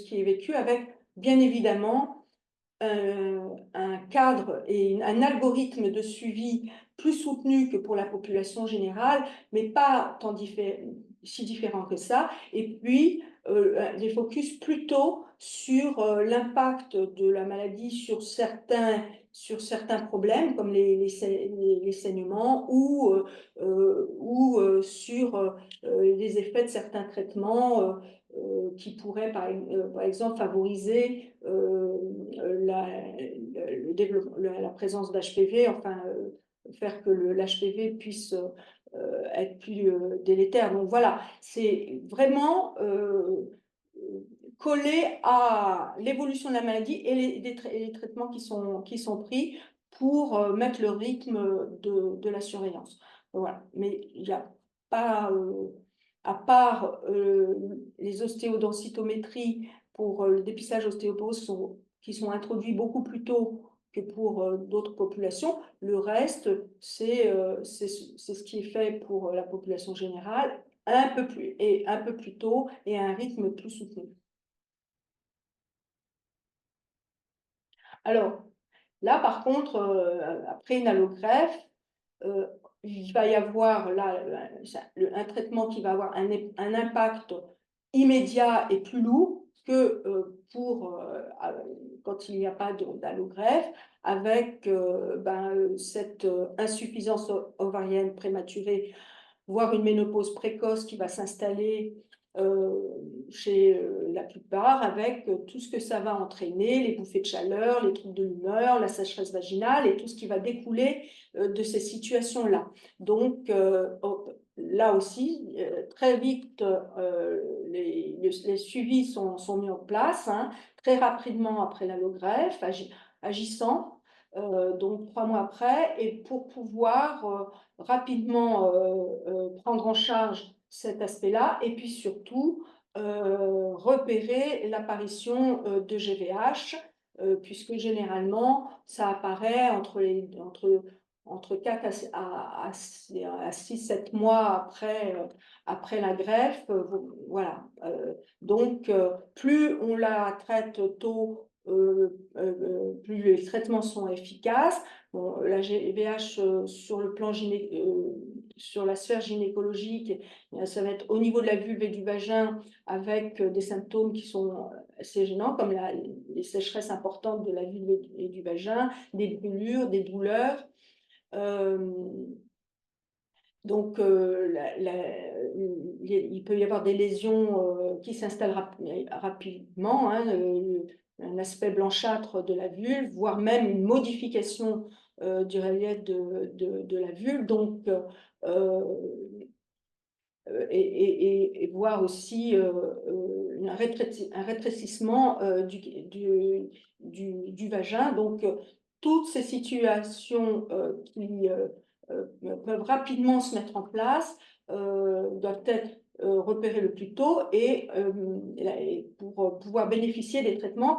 qui est vécu avec, bien évidemment, un cadre et un algorithme de suivi plus soutenu que pour la population générale, mais pas si différent que ça. Et puis, des focus plutôt sur l'impact de la maladie sur certains sur certains problèmes comme les saignements ou sur les effets de certains traitements qui pourraient, par exemple, favoriser le développement, la présence d'HPV, enfin, faire que l'HPV puisse être plus délétère. Donc voilà, c'est vraiment collé à l'évolution de la maladie et les traitements qui sont pris pour mettre le rythme de la surveillance. Voilà. Mais il n'y a pas, à part les ostéodensitométries pour le dépistage ostéoporose qui sont introduits beaucoup plus tôt que pour d'autres populations, le reste, c'est ce qui est fait pour la population générale un peu plus tôt et à un rythme plus soutenu. Alors, là, par contre, après une allogreffe, il va y avoir là, un traitement qui va avoir un impact immédiat et plus lourd que quand il n'y a pas d'allogreffe, avec cette insuffisance ovarienne prématurée, voire une ménopause précoce qui va s'installer chez la plupart, avec tout ce que ça va entraîner, les bouffées de chaleur, les troubles de l'humeur, la sécheresse vaginale et tout ce qui va découler de ces situations-là. Donc, là aussi, très vite, les suivis sont mis en place, hein, très rapidement après l'allogreffe, agissant, donc 3 mois après, et pour pouvoir rapidement prendre en charge cet aspect-là, et puis surtout repérer l'apparition de GVH, puisque généralement, ça apparaît entre 4 à 6-7 mois après la greffe. Voilà. Donc, plus on la traite tôt, plus les traitements sont efficaces. Bon, la GVH sur le plan sur la sphère gynécologique, ça va être au niveau de la vulve et du vagin avec des symptômes qui sont assez gênants, comme les sécheresses importantes de la vulve et du vagin, des brûlures, des douleurs. Donc, il peut y avoir des lésions qui s'installent rapidement, hein, un aspect blanchâtre de la vulve, voire même une modification du relief de la vulve. Donc, et voir aussi un rétrécissement du vagin. Donc, toutes ces situations qui peuvent rapidement se mettre en place doivent être repérées le plus tôt et pour pouvoir bénéficier des traitements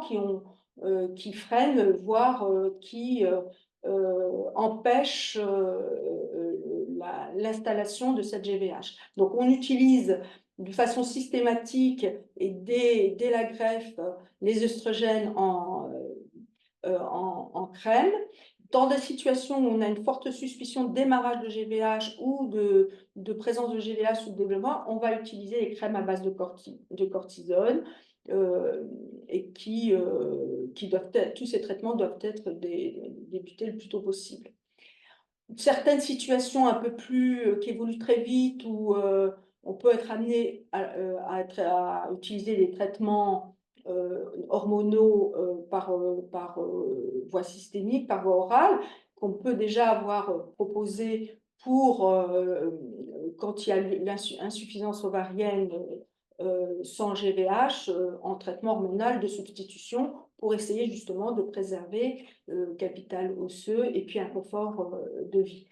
qui freinent, voire qui empêchent l'installation de cette GVH. Donc, on utilise de façon systématique et dès la greffe les œstrogènes en crème. Dans des situations où on a une forte suspicion de démarrage de GVH ou de présence de GVH ou de développement, on va utiliser les crèmes à base de cortisone et qui doivent être, tous ces traitements doivent être débutés le plus tôt possible. Certaines situations un peu plus qui évoluent très vite où on peut être amené à utiliser des traitements hormonaux par voie systémique, par voie orale, qu'on peut déjà avoir proposé pour quand il y a l'insuffisance ovarienne sans GVH en traitement hormonal de substitution pour essayer justement de préserver le capital osseux et puis un confort de vie.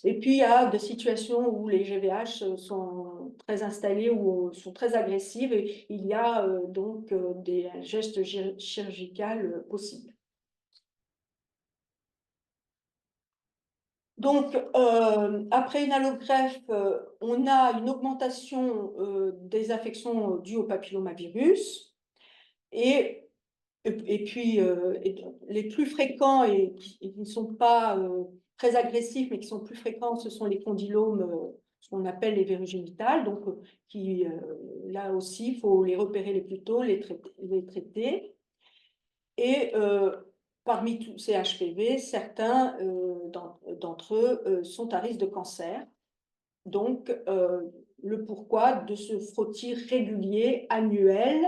Et puis, il y a des situations où les GVH sont très installés ou sont très agressives et il y a donc des gestes chirurgicaux possibles. Donc, après une allogreffe, on a une augmentation des infections dues au papillomavirus et puis, les plus fréquents et qui ne sont pas très agressifs, mais qui sont plus fréquents, ce sont les condylomes, ce qu'on appelle les verrues génitales. Donc, là aussi, il faut les repérer le plus tôt, les traiter. Et parmi tous ces HPV, certains d'entre eux sont à risque de cancer. Donc, le pourquoi de ce frottis régulier, annuel,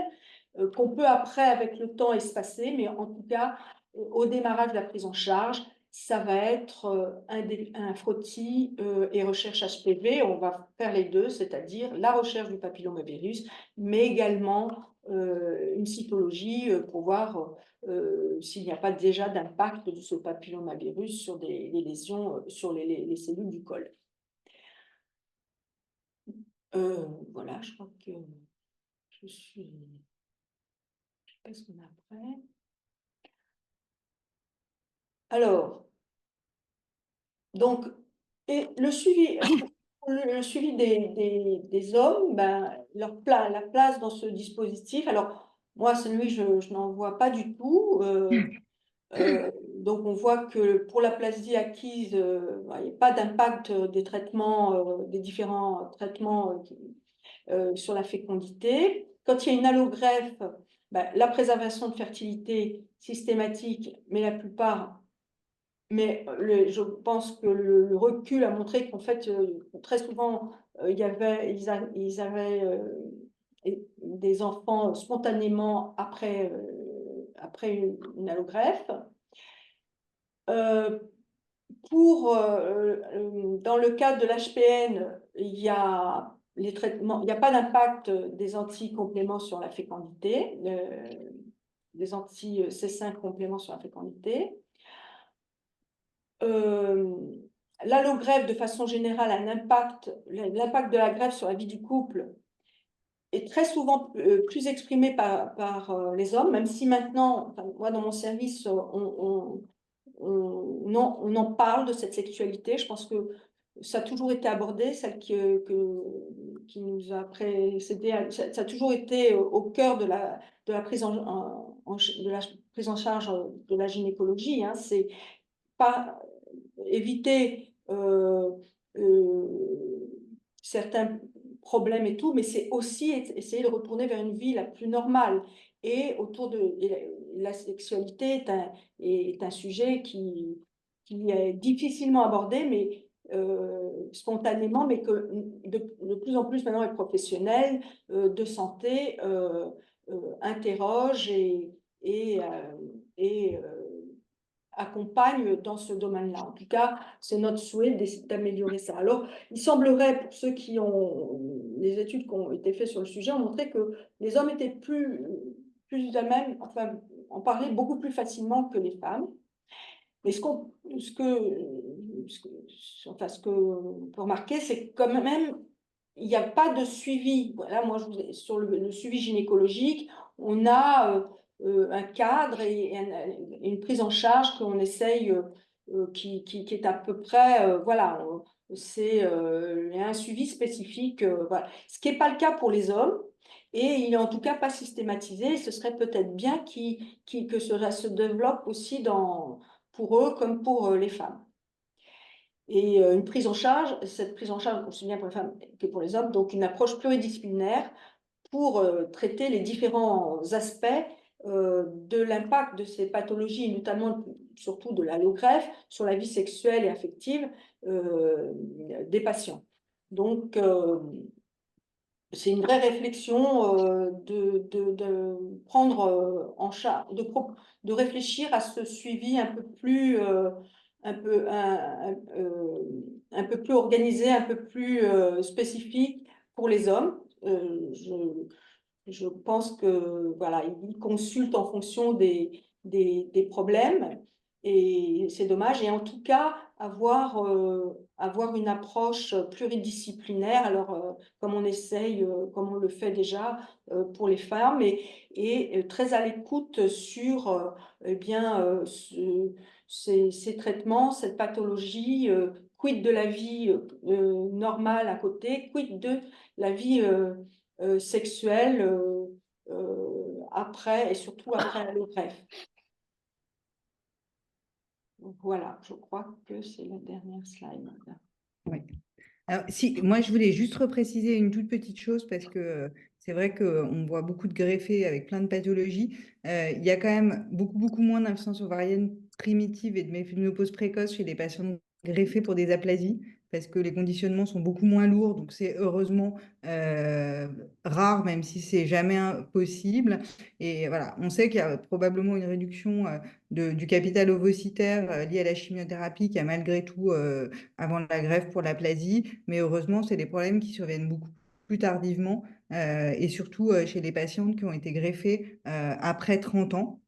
qu'on peut après, avec le temps, espacer, mais en tout cas, au démarrage de la prise en charge, ça va être un frottis et recherche HPV. On va faire les deux, c'est-à-dire la recherche du papillomavirus, mais également une cytologie pour voir s'il n'y a pas déjà d'impact de ce papillomavirus sur des lésions sur les cellules du col. Voilà, je crois que je suis... Je sais pas ce qu'on a après. Alors, donc, et le suivi des hommes, ben, la place dans ce dispositif. Alors, moi, celui, je n'en vois pas du tout. Donc, on voit que pour la plasie acquise, il n'y a pas d'impact des traitements, des différents traitements sur la fécondité. Quand il y a une allogreffe, ben, la préservation de fertilité systématique, mais la plupart, je pense que le recul a montré qu'en fait, très souvent, ils avaient des enfants spontanément après une allogreffe. Dans le cadre de l'HPN, il y a les traitements, il n'y a pas d'impact des anticompléments sur la fécondité, des anti-C5 compléments sur la fécondité. L'allogreffe, de façon générale, a un impact, l'impact de la greffe sur la vie du couple est très souvent plus exprimé par les hommes, même si maintenant, enfin, moi dans mon service, on en parle de cette sexualité. Je pense que ça a toujours été abordé, celle qui nous a précédé, ça a toujours été au cœur de la prise de la prise en charge de la gynécologie. Hein. C'est pas éviter certains problèmes et tout, mais c'est aussi essayer de retourner vers une vie la plus normale. Et autour de la sexualité est un sujet qui est difficilement abordé, mais spontanément, mais que de plus en plus maintenant les professionnels de santé interrogent et accompagne dans ce domaine-là. En tout cas, c'est notre souhait d'améliorer ça. Alors, il semblerait, pour ceux qui ont, les études qui ont été faites sur le sujet ont montré que les hommes étaient plus à même, enfin, en parlaient beaucoup plus facilement que les femmes. Mais ce qu'on peut remarquer, c'est que quand même, il n'y a pas de suivi. Voilà, moi, sur le suivi gynécologique, on a un cadre et une prise en charge qu'on essaye, qui est à peu près, voilà, c'est un suivi spécifique. Voilà. Ce qui n'est pas le cas pour les hommes, et il n'est en tout cas pas systématisé. Ce serait peut-être bien que cela se développe aussi pour eux comme pour les femmes. Et une prise en charge, cette prise en charge aussi bien pour les femmes que pour les hommes, donc une approche pluridisciplinaire pour traiter les différents aspects de l'impact de ces pathologies, notamment surtout de l'allogreffe, sur la vie sexuelle et affective des patients. Donc, c'est une vraie réflexion de prendre en charge, de réfléchir à ce suivi un peu plus, un peu plus organisé, un peu plus spécifique pour les hommes. Je pense que voilà, ils consultent en fonction des problèmes et c'est dommage. Et en tout cas, avoir une approche pluridisciplinaire, alors comme on essaye, comme on le fait déjà pour les femmes, et très à l'écoute sur eh bien, ces traitements, cette pathologie, quid de la vie normale à côté, quid de la vie sexuelle après, et surtout après le greffe. Voilà, je crois que c'est la dernière slide. Oui. Alors, si, moi, je voulais juste repréciser une toute petite chose parce que c'est vrai qu'on voit beaucoup de greffés avec plein de pathologies. Il y a quand même beaucoup moins d'insuffisance ovarienne primitive et de ménopause précoce chez les patients greffés pour des aplasies parce que les conditionnements sont beaucoup moins lourds. Donc, c'est heureusement rare, même si c'est jamais possible. Et voilà, on sait qu'il y a probablement une réduction du capital ovocytaire lié à la chimiothérapie qui a malgré tout avant la greffe pour l'aplasie, mais heureusement, c'est des problèmes qui surviennent beaucoup plus tardivement et surtout chez les patientes qui ont été greffées après 30 ans.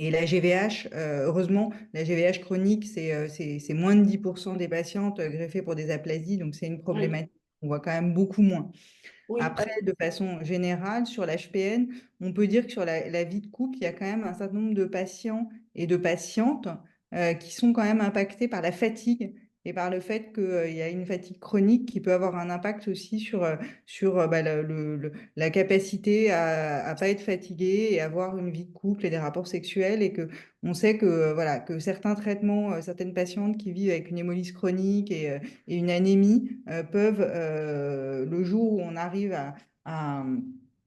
Et la GVH, heureusement, la GVH chronique, c'est moins de 10% des patientes greffées pour des aplasies, donc c'est une Oui, problématique qu'on voit quand même beaucoup moins. oui, Après, de façon générale, sur l'HPN, on peut dire que sur la vie de couple, il y a quand même un certain nombre de patients et de patientes qui sont quand même impactés par la fatigue et par le fait qu'il y a une fatigue chronique qui peut avoir un impact aussi sur bah, la capacité à pas être fatigué et avoir une vie de couple et des rapports sexuels. Et que on sait que, voilà, que certains traitements, certaines patientes qui vivent avec une hémolyse chronique et une anémie peuvent, le jour où on arrive à,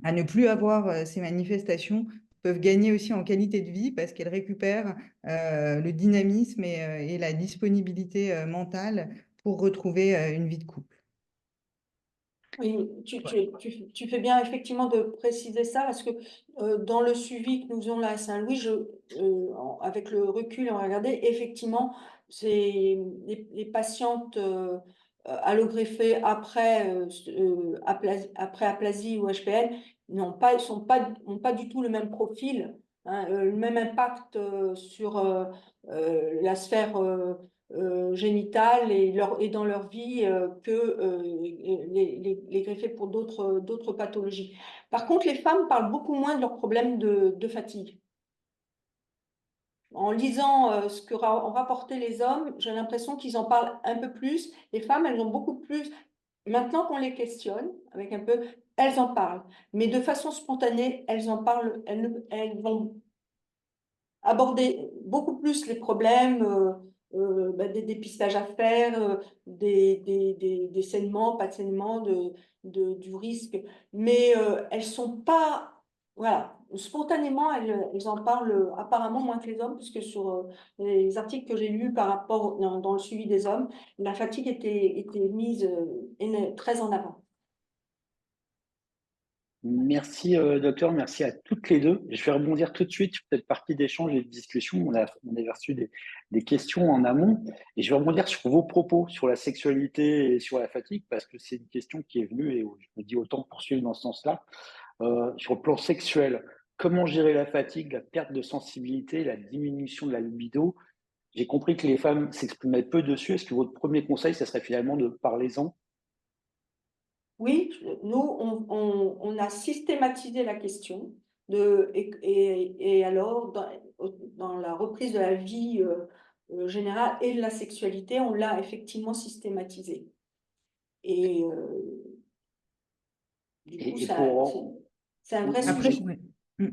à ne plus avoir ces manifestations, peuvent gagner aussi en qualité de vie parce qu'elles récupèrent le dynamisme et la disponibilité mentale pour retrouver une vie de couple. oui, Ouais. tu fais bien effectivement de préciser ça parce que dans le suivi que nous faisons là à Saint-Louis, avec le recul, on va regarder, effectivement, c'est les patientes allogreffées après aplasie ou HPN n'ont pas du tout le même profil, hein, le même impact sur la sphère génitales et dans leur vie que les greffés pour d'autres pathologies. Par contre, les femmes parlent beaucoup moins de leurs problèmes de fatigue. En lisant ce que ont rapporté les hommes, j'ai l'impression qu'ils en parlent un peu plus. Les femmes, elles ont beaucoup plus. Maintenant qu'on les questionne, avec un peu, elles en parlent. Mais de façon spontanée, elles en parlent. Elles vont aborder beaucoup plus les problèmes, des dépistages à faire, des saignements, pas de saignements, du risque. Mais elles sont pas, voilà, spontanément, elles en parlent apparemment moins que les hommes, puisque sur les articles que j'ai lus par rapport dans le suivi des hommes, la fatigue était mise très en avant. Merci, docteur, merci à toutes les deux. Je vais rebondir tout de suite sur cette partie d'échange et de discussion. On a reçu des questions en amont et je vais rebondir sur vos propos sur la sexualité et sur la fatigue parce que c'est une question qui est venue et je me dis autant poursuivre dans ce sens-là. Sur le plan sexuel, comment gérer la fatigue, la perte de sensibilité, la diminution de la libido? J'ai compris que les femmes s'exprimaient peu dessus. Est-ce que votre premier conseil, ça serait finalement de parler-en? Oui, nous, on a systématisé la question et alors, dans la reprise de la vie générale et de la sexualité, on l'a effectivement systématisé. Et du coup, Et pour... c'est un vrai Après, sujet. ouais.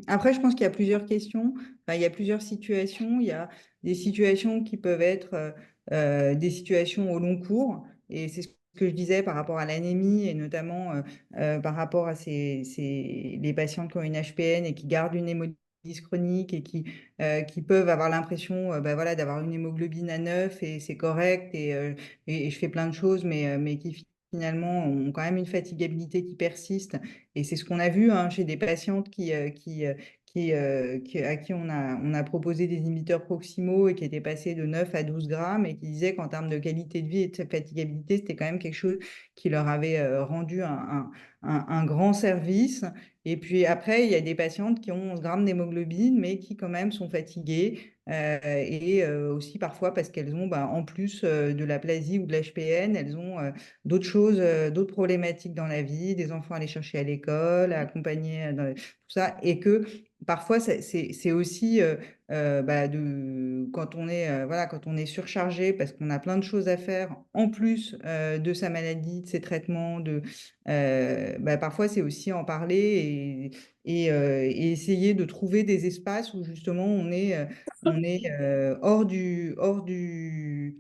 Après, je pense qu'il y a plusieurs questions, enfin, il y a plusieurs situations. Il y a des situations qui peuvent être des situations au long cours, et c'est ce que je disais par rapport à l'anémie, et notamment par rapport à les patientes qui ont une HPN et qui gardent une hémolyse chronique et qui peuvent avoir l'impression bah, voilà, d'avoir une hémoglobine à 9 et c'est correct, et je fais plein de choses, mais qui finalement ont quand même une fatigabilité qui persiste. Et c'est ce qu'on a vu hein, chez des patientes à qui on a proposé des inhibiteurs proximaux et qui étaient passés de 9 à 12 grammes et qui disaient qu'en termes de qualité de vie et de fatigabilité, c'était quand même quelque chose qui leur avait rendu un grand service. Et puis après, il y a des patientes qui ont 11 grammes d'hémoglobine, mais qui quand même sont fatiguées. Et aussi parfois parce qu'elles ont, bah, en plus de l'aplasie ou de l'HPN, elles ont d'autres choses, d'autres problématiques dans la vie, des enfants à aller chercher à l'école, à accompagner tout ça, et que parfois c'est aussi bah, quand on est voilà, quand on est surchargé parce qu'on a plein de choses à faire en plus de sa maladie, de ses traitements, bah, parfois c'est aussi en parler et essayer de trouver des espaces où justement on est hors du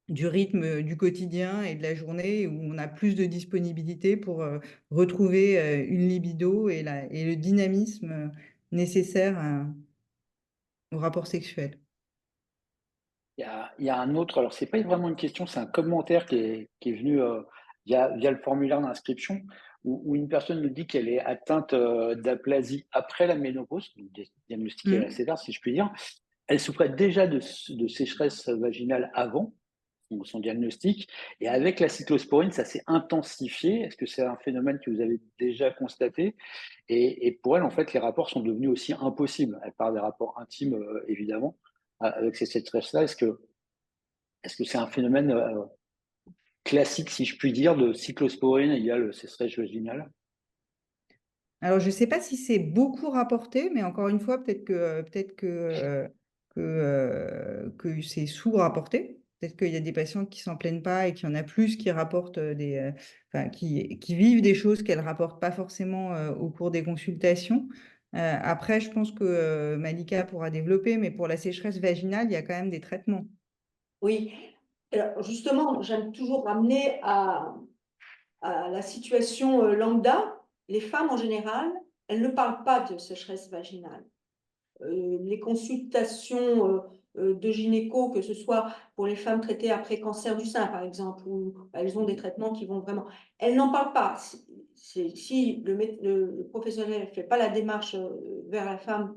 du rythme du quotidien et de la journée, où on a plus de disponibilité pour retrouver une libido et le dynamisme nécessaire au rapport sexuel. Il y a un autre, alors c'est pas vraiment une question, c'est un commentaire qui est venu via le formulaire d'inscription, où une personne nous dit qu'elle est atteinte d'aplasie après la ménopause, donc diagnostiquée à la sévère, si je puis dire. Elle souffrait déjà de sécheresse vaginale avant son diagnostic, et avec la cyclosporine, ça s'est intensifié. Est-ce que c'est un phénomène que vous avez déjà constaté? Et pour elle, en fait, les rapports sont devenus aussi impossibles. Elle parle des rapports intimes, évidemment, avec ces sécheresses-là. Est-ce que c'est un phénomène classique, si je puis dire, de cyclosporine égale sécheresse vaginale? Alors, je ne sais pas si c'est beaucoup rapporté, mais encore une fois, peut-être que c'est sous-rapporté. Peut-être qu'il y a des patientes qui s'en plaignent pas et qu'il y en a plus qui rapportent enfin, qui vivent des choses qu'elles rapportent pas forcément au cours des consultations. Après, je pense que Malika pourra développer, mais pour la sécheresse vaginale, il y a quand même des traitements. Oui, alors justement, j'aime toujours ramener à la situation lambda. Les femmes en général, elles ne parlent pas de sécheresse vaginale. Les consultations de gynéco, que ce soit pour les femmes traitées après cancer du sein, par exemple, où elles ont des traitements qui vont vraiment... Elles n'en parlent pas. Si le professionnel ne fait pas la démarche vers la femme,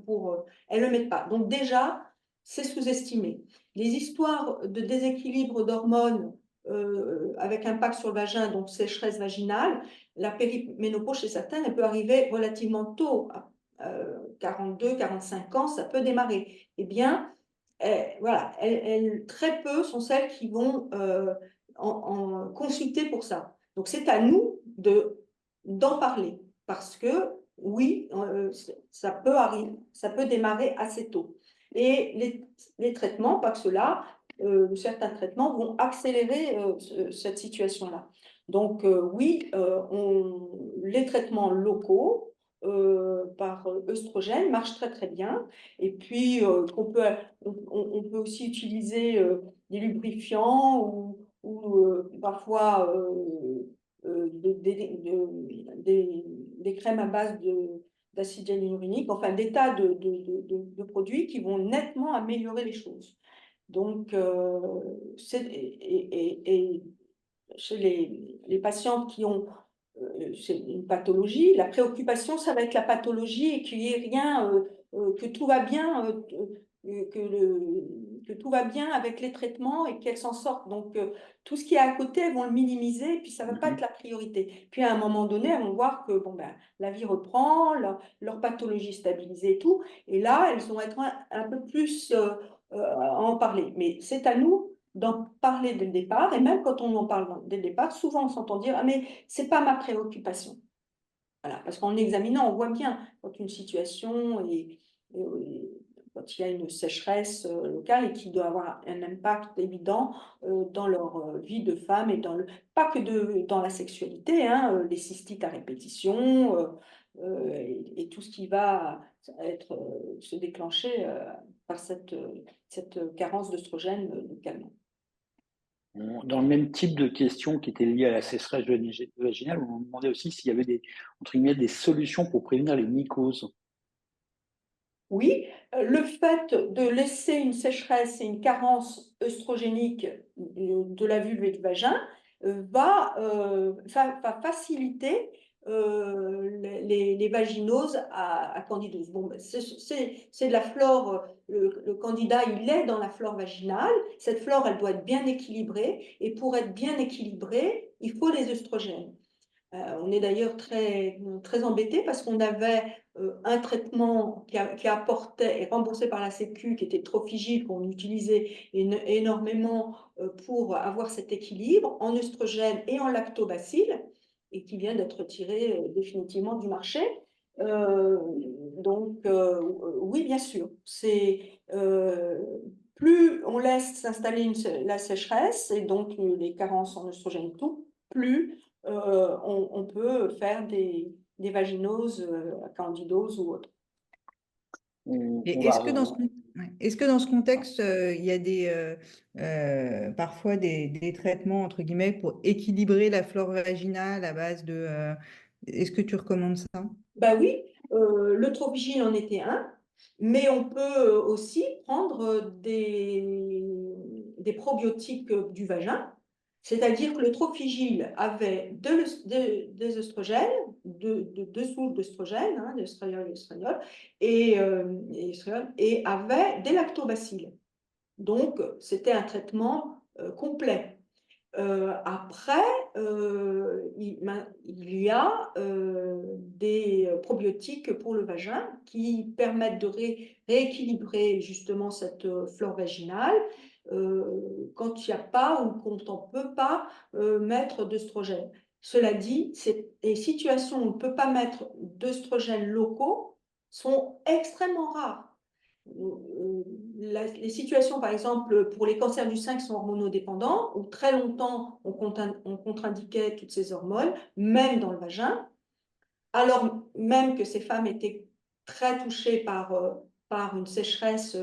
elles ne le mettent pas. Donc déjà, c'est sous-estimé. Les histoires de déséquilibre d'hormones avec impact sur le vagin, donc sécheresse vaginale, la périménopause chez certaines, elle peut arriver relativement tôt, 42, 45 ans, ça peut démarrer. Eh bien, voilà, très peu sont celles qui vont en consulter pour ça. Donc, c'est à nous d'en parler parce que, oui, ça peut arriver, ça peut démarrer assez tôt. Et les traitements, pas que cela, certains traitements vont accélérer cette situation-là. Donc, oui, les traitements locaux, par œstrogène marche très très bien. Et puis on peut aussi utiliser des lubrifiants ou parfois des crèmes à base d'acide hyaluronique, enfin des tas de produits qui vont nettement améliorer les choses. Donc, et chez les patientes qui ont c'est une pathologie. La préoccupation, ça va être la pathologie et qu'il n'y ait rien, que tout va bien, que tout va bien avec les traitements et qu'elles s'en sortent. Donc, tout ce qui est à côté, elles vont le minimiser et puis ça ne va pas être la priorité. Puis à un moment donné, elles vont voir que bon, ben, la vie reprend, leur pathologie stabilisée et tout. Et là, elles vont être un peu plus à en parler. Mais c'est à nous d'en parler dès le départ, et même quand on en parle dès le départ, souvent on s'entend dire « Ah, mais c'est pas ma préoccupation ». Voilà, parce qu'en examinant, on voit bien quand une situation quand il y a une sécheresse locale et qui doit avoir un impact évident dans leur vie de femme et pas que dans la sexualité, hein, les cystites à répétition et tout ce qui va se déclencher par cette carence d'œstrogène localement. Dans le même type de questions qui étaient liées à la sécheresse vaginale, on nous demandait aussi s'il y avait entre guillemets, des solutions pour prévenir les mycoses. Oui, le fait de laisser une sécheresse et une carence œstrogénique de la vulve et du vagin va faciliter les vaginoses à candidose. Bon, c'est de la flore, le candida, il est dans la flore vaginale. Cette flore, elle doit être bien équilibrée. Et pour être bien équilibrée, il faut les œstrogènes. On est d'ailleurs très, très embêté parce qu'on avait un traitement qui apportait, et remboursé par la Sécu, qui était Trophigil, qu'on utilisait énormément pour avoir cet équilibre en œstrogène et en lactobacille, et qui vient d'être retiré définitivement du marché. Donc, oui, bien sûr, plus on laisse s'installer la sécheresse et donc les carences en œstrogène et tout, plus on peut faire des vaginoses à candidose ou autre. Et on va... est-ce que dans ce contexte, il y a parfois des traitements, entre guillemets, pour équilibrer la flore vaginale à base de... est-ce que tu recommandes ça? Ben oui, le Tropigil en était un, mais on peut aussi prendre des probiotiques du vagin, c'est-à-dire que le Tropigil avait des oestrogènes, deux souches d'oestrogènes, hein, d'œstradiol et estradiol, et avait des lactobacilles. Donc, c'était un traitement complet. Après, il y a des probiotiques pour le vagin qui permettent de rééquilibrer justement cette flore vaginale quand il n'y a pas ou quand on ne peut pas mettre d'œstrogène. Cela dit, les situations où on ne peut pas mettre d'œstrogènes locaux sont extrêmement rares. Les situations, par exemple, pour les cancers du sein qui sont hormonodépendants, où très longtemps on contre-indiquait toutes ces hormones, même dans le vagin, alors même que ces femmes étaient très touchées par une sécheresse,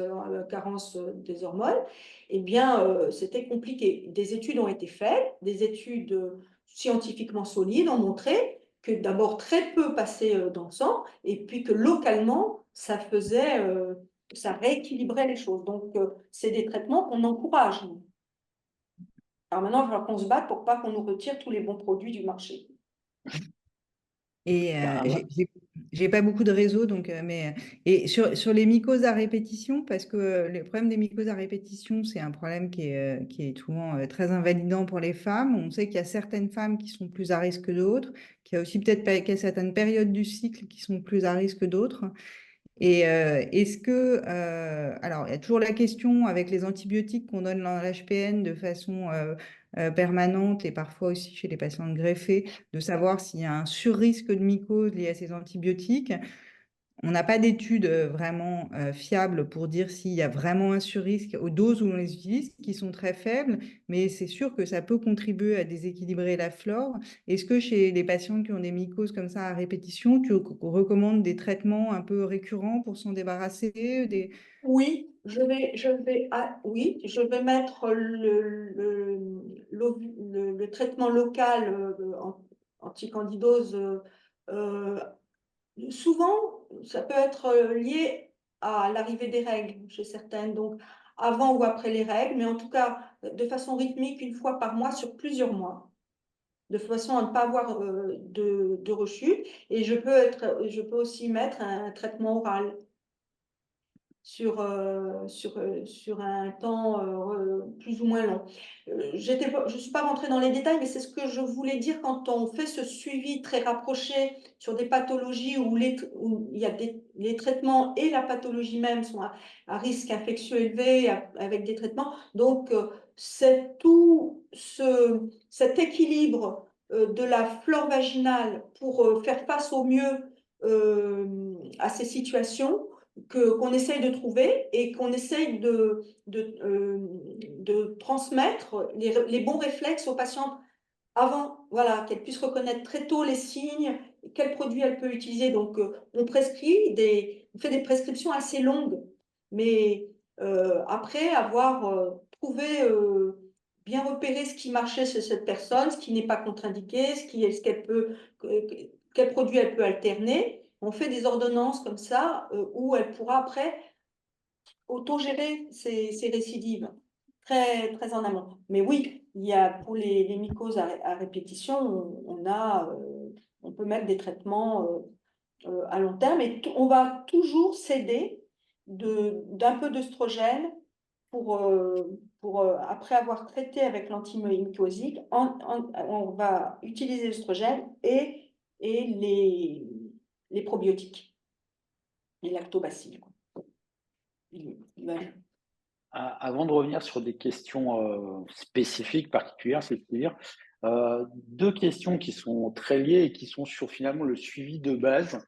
carence des hormones, eh bien, c'était compliqué. Des études ont été faites, des études scientifiquement solides ont montré que d'abord très peu passait dans le sang, et puis que localement, ça rééquilibrait les choses. Donc, c'est des traitements qu'on encourage. Alors maintenant, il va falloir qu'on se batte pour pas qu'on nous retire tous les bons produits du marché. Et Carrément. j'ai pas beaucoup de réseaux, donc, et sur les mycoses à répétition, parce que le problème des mycoses à répétition, c'est un problème qui est souvent très invalidant pour les femmes. On sait qu'il y a certaines femmes qui sont plus à risque que d'autres, qu'il y a aussi peut-être qu'il y a certaines périodes du cycle qui sont plus à risque que d'autres. Et est-ce que, alors, il y a toujours la question avec les antibiotiques qu'on donne dans l'HPN de façon permanente et parfois aussi chez les patientes greffées, de savoir s'il y a un surrisque de mycose lié à ces antibiotiques. On n'a pas d'études vraiment fiables pour dire s'il y a vraiment un surrisque aux doses où on les utilise, qui sont très faibles, mais c'est sûr que ça peut contribuer à déséquilibrer la flore. Est-ce que chez les patients qui ont des mycoses comme ça à répétition, tu recommandes des traitements un peu récurrents pour s'en débarrasser Oui, oui, je vais mettre le traitement local anticandidose. euh, Souvent, ça peut être lié à l'arrivée des règles chez certaines, donc avant ou après les règles, mais en tout cas de façon rythmique, une fois par mois sur plusieurs mois, de façon à ne pas avoir de rechute. Et je peux aussi mettre un traitement oral sur un temps plus ou moins long. Je ne suis pas rentrée dans les détails, mais c'est ce que je voulais dire quand on fait ce suivi très rapproché sur des pathologies où il y a les traitements et la pathologie même sont à risque infectieux élevé avec des traitements. Donc, c'est tout cet équilibre de la flore vaginale pour faire face au mieux à ces situations qu'on essaye de trouver et qu'on essaye de transmettre les bons réflexes aux patientes avant, voilà, qu'elles puissent reconnaître très tôt les signes, quels produits elles peuvent utiliser. Donc, on on fait des prescriptions assez longues, mais après avoir trouvé, bien repéré ce qui marchait chez cette personne, ce qui n'est pas contre-indiqué, quels produits elle peut alterner. On fait des ordonnances comme ça où elle pourra après autogérer ses récidives très, très en amont. Mais oui, il y a pour les mycoses à répétition, on peut mettre des traitements à long terme et on va toujours s'aider d'un peu d'œstrogène après avoir traité avec l'antimycosique, on va utiliser l'œstrogène et les probiotiques, les lactobacilles, quoi. Avant de revenir sur des questions spécifiques, particulières, c'est-à-dire deux questions qui sont très liées et qui sont sur finalement le suivi de base.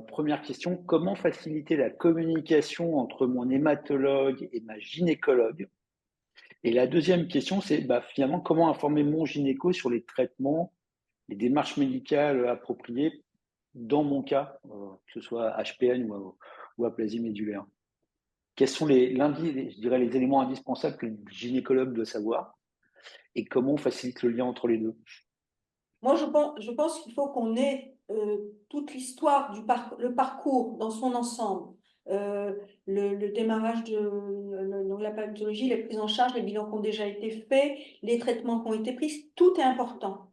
Première question, comment faciliter la communication entre mon hématologue et ma gynécologue? Et la deuxième question, c'est finalement comment informer mon gynéco sur les traitements, les démarches médicales appropriées dans mon cas, que ce soit HPN ou aplasie médulaire. Quels sont je dirais, les éléments indispensables que le gynécologue doit savoir et comment on facilite le lien entre les deux? Moi, je pense qu'il faut qu'on ait toute l'histoire le parcours dans son ensemble. Le démarrage de la pathologie, les prises en charge, les bilans qui ont déjà été faits, les traitements qui ont été pris, tout est important.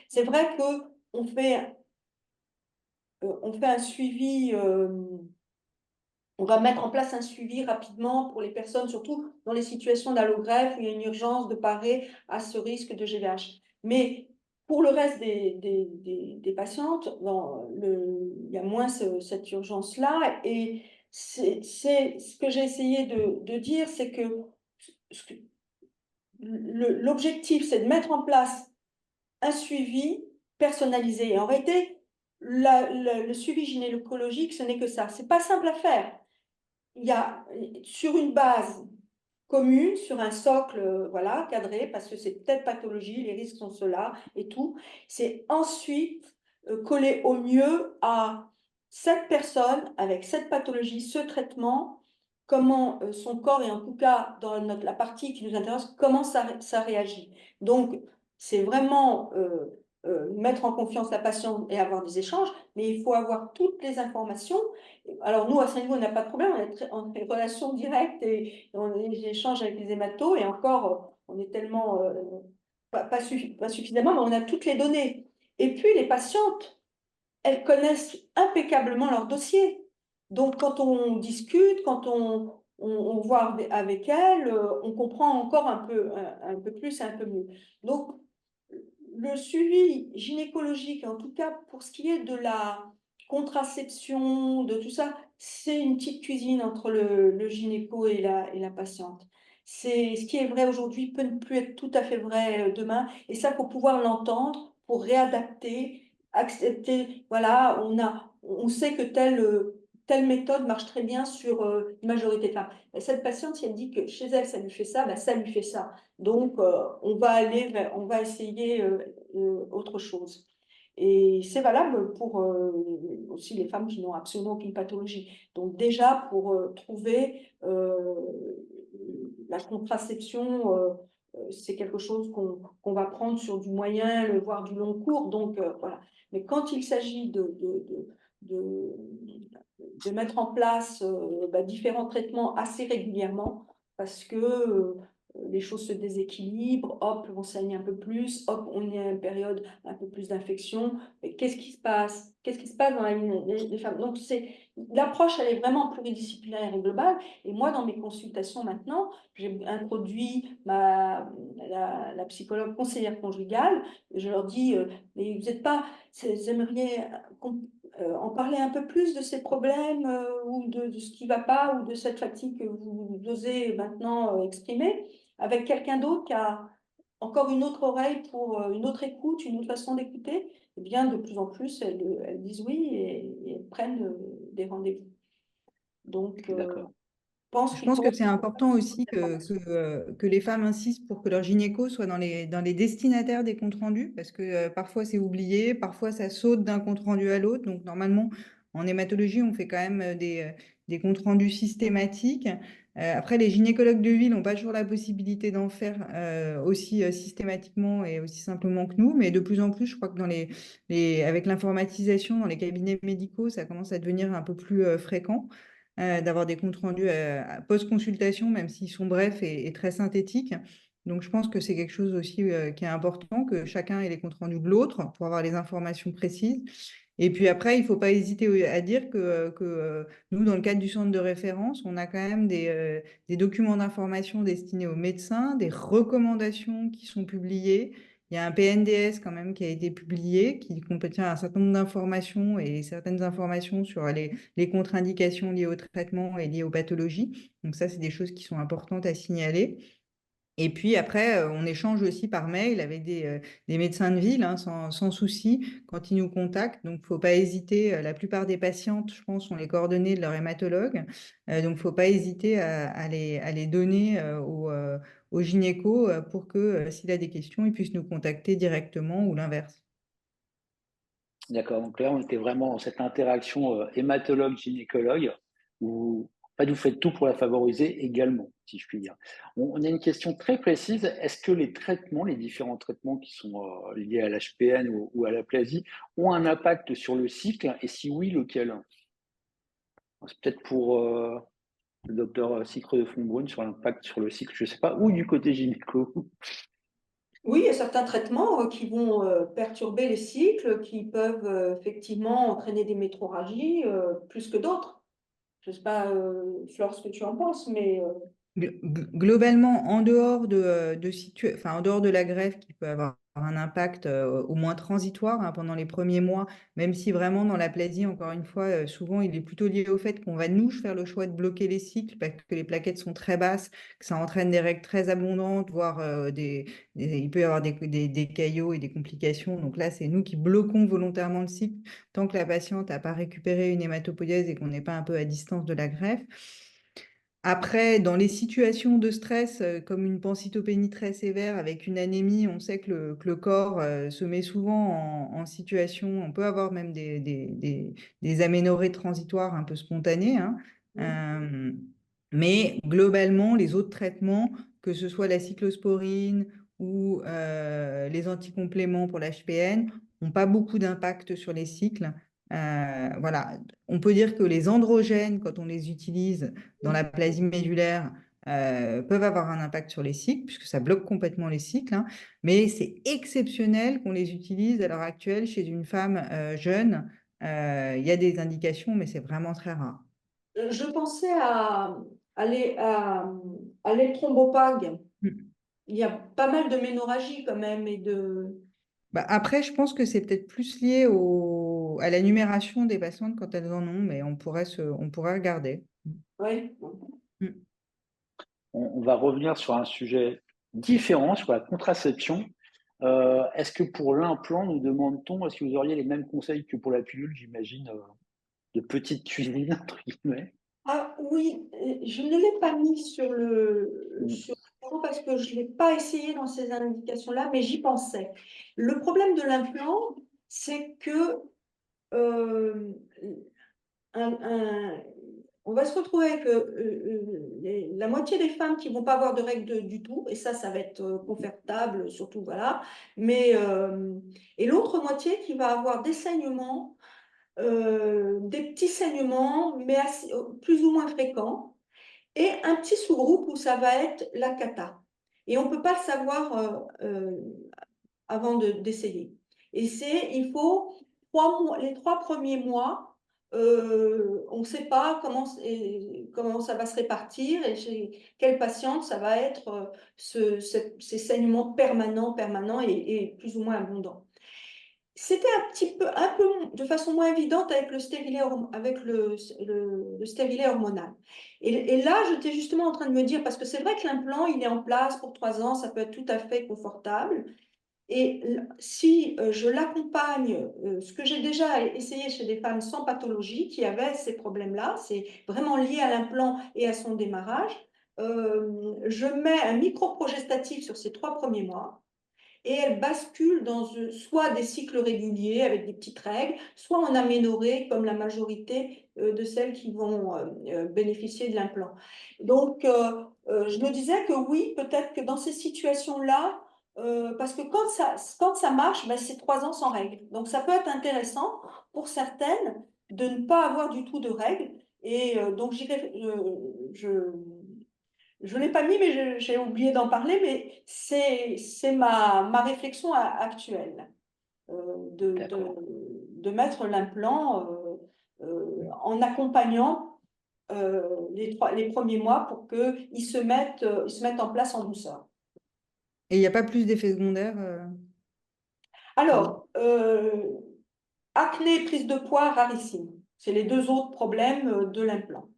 C'est vrai qu'on fait, on fait un suivi, on va mettre en place un suivi rapidement pour les personnes, surtout dans les situations d'allogreffe où il y a une urgence de parer à ce risque de GVH. Mais pour le reste des patientes, il y a moins cette urgence-là. Et c'est ce que j'ai essayé de dire, c'est que l'objectif, c'est de mettre en place un suivi personnalisé. Et en réalité, le suivi gynécologique, ce n'est que ça. C'est pas simple à faire. Il y a sur une base commune, sur un socle voilà, cadré, parce que c'est telle pathologie, les risques sont ceux-là et tout. C'est ensuite coller au mieux à cette personne avec cette pathologie, ce traitement, comment son corps, et en tout cas dans la partie qui nous intéresse, comment ça réagit. Donc, c'est vraiment mettre en confiance la patiente et avoir des échanges, mais il faut avoir toutes les informations. Alors nous, à Saint-Niveau, on n'a pas de problème, on est en relation directe et on échange avec les hématos, et encore, on est tellement, pas suffisamment, mais on a toutes les données. Et puis les patientes, elles connaissent impeccablement leur dossier. Donc quand on discute, quand on voit avec elles, on comprend encore un peu plus et un peu mieux. Donc le suivi gynécologique, en tout cas pour ce qui est de la contraception, de tout ça, c'est une petite cuisine entre le gynéco et la patiente. C'est ce qui est vrai aujourd'hui peut ne plus être tout à fait vrai demain, et ça, faut pouvoir l'entendre pour réadapter, accepter. Voilà, on sait que telle méthode marche très bien sur une majorité de femmes. Et cette patiente, si elle dit que chez elle ça lui fait ça, ben ça lui fait ça. Donc on va essayer autre chose. Et c'est valable pour aussi les femmes qui n'ont absolument aucune pathologie. Donc déjà, pour trouver la contraception, c'est quelque chose qu'on va prendre sur du moyen, voire du long cours. Donc voilà. Mais quand il s'agit de mettre en place différents traitements assez régulièrement, parce que les choses se déséquilibrent, hop, on saigne un peu plus, hop, on est à une période un peu plus d'infection. Qu'est-ce qui se passe? Qu'est-ce qui se passe dans la vie des femmes? Donc, l'approche, elle est vraiment pluridisciplinaire et globale. Et moi, dans mes consultations maintenant, j'ai introduit la psychologue conseillère conjugale. Je leur dis, mais vous n'êtes pas, vous aimeriez en parler un peu plus de ces problèmes ou de ce qui ne va pas ou de cette fatigue que vous osez maintenant exprimer avec quelqu'un d'autre qui a encore une autre oreille pour une autre écoute, une autre façon d'écouter. Eh bien, de plus en plus, elles disent oui et elles prennent des rendez-vous. Donc, D'accord. Je pense que c'est important aussi que les femmes insistent pour que leur gynéco soit dans les destinataires des comptes rendus, parce que parfois c'est oublié, parfois ça saute d'un compte rendu à l'autre. Donc normalement, en hématologie, on fait quand même des comptes rendus systématiques. Après, les gynécologues de ville n'ont pas toujours la possibilité d'en faire aussi systématiquement et aussi simplement que nous, mais de plus en plus, je crois que avec l'informatisation dans les cabinets médicaux, ça commence à devenir un peu plus fréquent. D'avoir des comptes rendus post-consultation, même s'ils sont brefs et très synthétiques. Donc, je pense que c'est quelque chose aussi qui est important, que chacun ait les comptes rendus de l'autre pour avoir les informations précises. Et puis après, il ne faut pas hésiter à dire que nous, dans le cadre du centre de référence, on a quand même des documents d'information destinés aux médecins, des recommandations qui sont publiées. Il y a un PNDS quand même qui a été publié, qui contient un certain nombre d'informations et certaines informations sur les contre-indications liées au traitement et liées aux pathologies. Donc ça, c'est des choses qui sont importantes à signaler. Et puis après, on échange aussi par mail avec des médecins de ville, hein, sans souci, quand ils nous contactent. Donc, il ne faut pas hésiter. La plupart des patientes, je pense, ont les coordonnées de leur hématologue. Donc, il ne faut pas hésiter à les donner au gynéco pour que, s'il a des questions, il puisse nous contacter directement ou l'inverse. D'accord. Donc là, on était vraiment dans cette interaction hématologue-gynécologue. en fait, vous faites tout pour la favoriser également, si je puis dire. On a une question très précise. Est-ce que les traitements, les différents traitements qui sont liés à l'HPN ou à l'aplasie, ont un impact sur le cycle? Et si oui, lequel? C'est peut-être pour le docteur Sicre de Fonbrune sur l'impact sur le cycle, je ne sais pas, ou du côté gynéco. Oui, il y a certains traitements qui vont perturber les cycles, qui peuvent effectivement entraîner des métrorragies plus que d'autres. Je ne sais pas, Flore, ce que tu en penses, mais Globalement, en dehors en dehors de la greffe qui peut avoir un impact au moins transitoire hein, pendant les premiers mois, même si vraiment dans l'aplasie, encore une fois, souvent il est plutôt lié au fait qu'on va nous faire le choix de bloquer les cycles parce que les plaquettes sont très basses, que ça entraîne des règles très abondantes, voire il peut y avoir des caillots et des complications. Donc là, c'est nous qui bloquons volontairement le cycle tant que la patiente n'a pas récupéré une hématopodièse et qu'on n'est pas un peu à distance de la greffe. Après, dans les situations de stress, comme une pancytopénie très sévère avec une anémie, on sait que le corps se met souvent en situation, on peut avoir même des aménorrhées transitoires un peu spontanées, hein. Mais globalement, les autres traitements, que ce soit la cyclosporine ou les anticompléments pour l'HPN, n'ont pas beaucoup d'impact sur les cycles. Voilà, on peut dire que les androgènes, quand on les utilise dans la plasie médulaire, peuvent avoir un impact sur les cycles, puisque ça bloque complètement les cycles, hein. Mais c'est exceptionnel qu'on les utilise à l'heure actuelle chez une femme jeune. Il y a des indications, mais c'est vraiment très rare. je pensais à l'électrombopag. Mm. Il y a pas mal de ménorragie quand même et de... Bah, après, je pense que c'est peut-être plus lié à la numération des patientes quand elles en ont, mais on pourrait regarder. Ouais. Mm. On va revenir sur un sujet différent, sur la contraception. Est-ce que pour l'implant, nous demande-t-on, est-ce que vous auriez les mêmes conseils que pour la pilule, j'imagine, de petite cuisine, entre guillemets? Ah oui, je ne l'ai pas mis Mm. sur le bureau parce que je ne l'ai pas essayé dans ces indications-là, mais j'y pensais. Le problème de l'implant, c'est que euh, on va se retrouver avec la moitié des femmes qui vont pas avoir de règles du tout, et ça va être confortable, surtout, voilà. Mais, et l'autre moitié qui va avoir des saignements, des petits saignements, mais plus ou moins fréquents, et un petit sous-groupe où ça va être la cata. Et on ne peut pas le savoir avant d'essayer. Et il faut les 3 premiers mois, on ne sait pas comment ça va se répartir et chez quelle patiente ça va être ces saignements permanents et plus ou moins abondants. C'était un peu de façon moins évidente avec le stérilet hormonal. Et là, j'étais justement en train de me dire, parce que c'est vrai que l'implant, il est en place pour 3 ans, ça peut être tout à fait confortable. Et si je l'accompagne, ce que j'ai déjà essayé chez des femmes sans pathologie qui avaient ces problèmes-là, c'est vraiment lié à l'implant et à son démarrage, je mets un microprogestatif sur ces 3 premiers mois et elle bascule dans soit des cycles réguliers avec des petites règles, soit en aménorrhée comme la majorité de celles qui vont bénéficier de l'implant. Donc, je me disais que oui, peut-être que dans ces situations-là, parce que quand ça marche, ben, c'est 3 ans sans règles. Donc, ça peut être intéressant pour certaines de ne pas avoir du tout de règles. Et donc, je ne l'ai pas mis, mais j'ai oublié d'en parler, mais c'est ma réflexion actuelle, D'accord. de mettre l'implant en accompagnant les premiers mois pour qu'ils se mettent en place en douceur. Et il n'y a pas plus d'effets secondaires Alors, acné, prise de poids, rarissime. C'est les 2 autres problèmes de l'implant.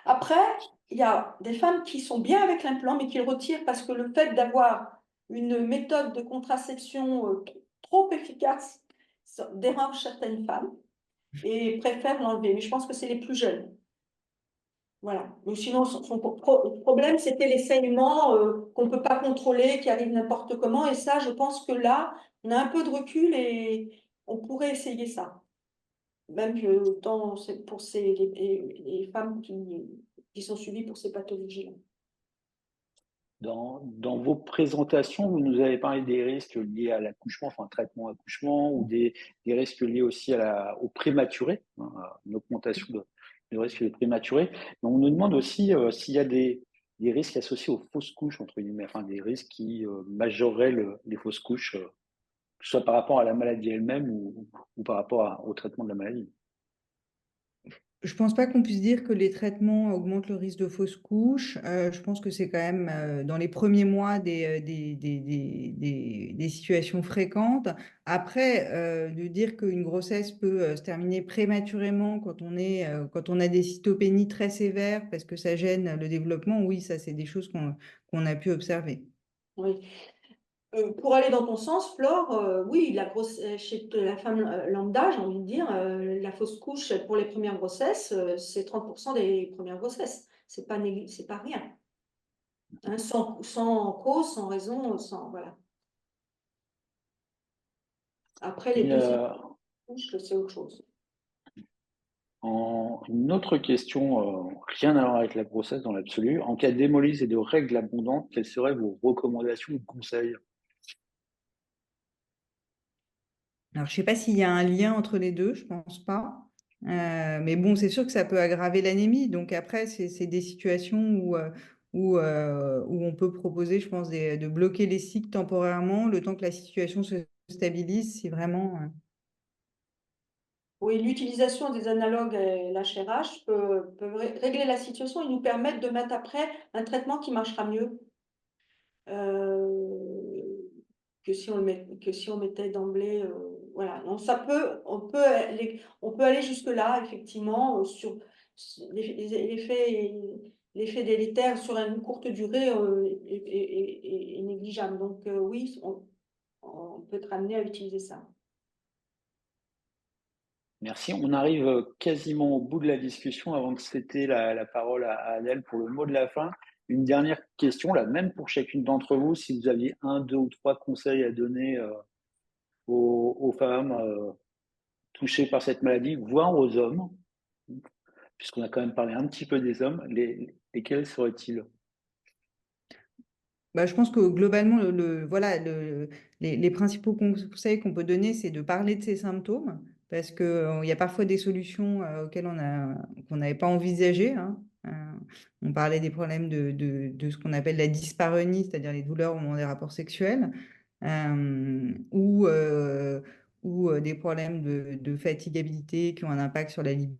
Après, il y a des femmes qui sont bien avec l'implant, mais qui le retirent parce que le fait d'avoir une méthode de contraception trop efficace dérange certaines femmes et préfèrent l'enlever. Mais je pense que c'est les plus jeunes. Voilà. Mais sinon, son problème, c'était les saignements qu'on ne peut pas contrôler, qui arrivent n'importe comment. Et ça, je pense que là, on a un peu de recul et on pourrait essayer ça. même pour les femmes qui sont suivies pour ces pathologies-là. Dans vos présentations, vous nous avez parlé des risques liés à l'accouchement, enfin traitement accouchement, ou des risques liés aussi au prématuré, hein, à une augmentation de risque de prématuré. Mais on nous demande aussi s'il y a des risques associés aux fausses couches, entre guillemets, enfin des risques qui majoreraient les fausses couches, que ce soit par rapport à la maladie elle-même ou par rapport au traitement de la maladie. Je pense pas qu'on puisse dire que les traitements augmentent le risque de fausse couche. Je pense que c'est quand même dans les premiers mois des situations fréquentes. Après, de dire qu'une grossesse peut se terminer prématurément quand on a des cytopénies très sévères parce que ça gêne le développement, oui, ça c'est des choses qu'on a pu observer. Oui. Pour aller dans ton sens, Flore, oui, chez la femme lambda, j'ai envie de dire, la fausse couche pour les premières grossesses, c'est 30% des premières grossesses. C'est pas rien. Hein, sans cause, sans raison, voilà. Après, les deuxièmes couches, c'est autre chose. Une autre question, rien à voir avec la grossesse dans l'absolu. En cas d'hémolyse et de règles abondantes, quelles seraient vos recommandations ou conseils? Alors, je ne sais pas s'il y a un lien entre les deux, je ne pense pas. Mais bon, c'est sûr que ça peut aggraver l'anémie. Donc après, c'est des situations où on peut proposer, je pense, de bloquer les cycles temporairement, le temps que la situation se stabilise, si vraiment. Oui, l'utilisation des analogues et l'HRH peut régler la situation et nous permettre de mettre après un traitement qui marchera mieux que si on mettait d'emblée. Voilà. Donc on peut aller jusque-là, effectivement, sur l'effet délétère sur une courte durée est négligeable. Donc oui, on peut être amené à utiliser ça. Merci. On arrive quasiment au bout de la discussion avant de céder la parole à Adèle pour le mot de la fin. Une dernière question, la même pour chacune d'entre vous, si vous aviez 1, 2 ou 3 conseils à donner aux femmes touchées par cette maladie, voire aux hommes, puisqu'on a quand même parlé un petit peu des hommes, lesquels seraient-ils? Bah, je pense que globalement, voilà, les principaux conseils qu'on peut donner, c'est de parler de ces symptômes, parce qu'il y a parfois des solutions auxquelles qu'on n'avait pas envisagées, hein. On parlait des problèmes de ce qu'on appelle la dyspareunie, c'est-à-dire les douleurs au moment des rapports sexuels, ou des problèmes de fatigabilité qui ont un impact sur la libido.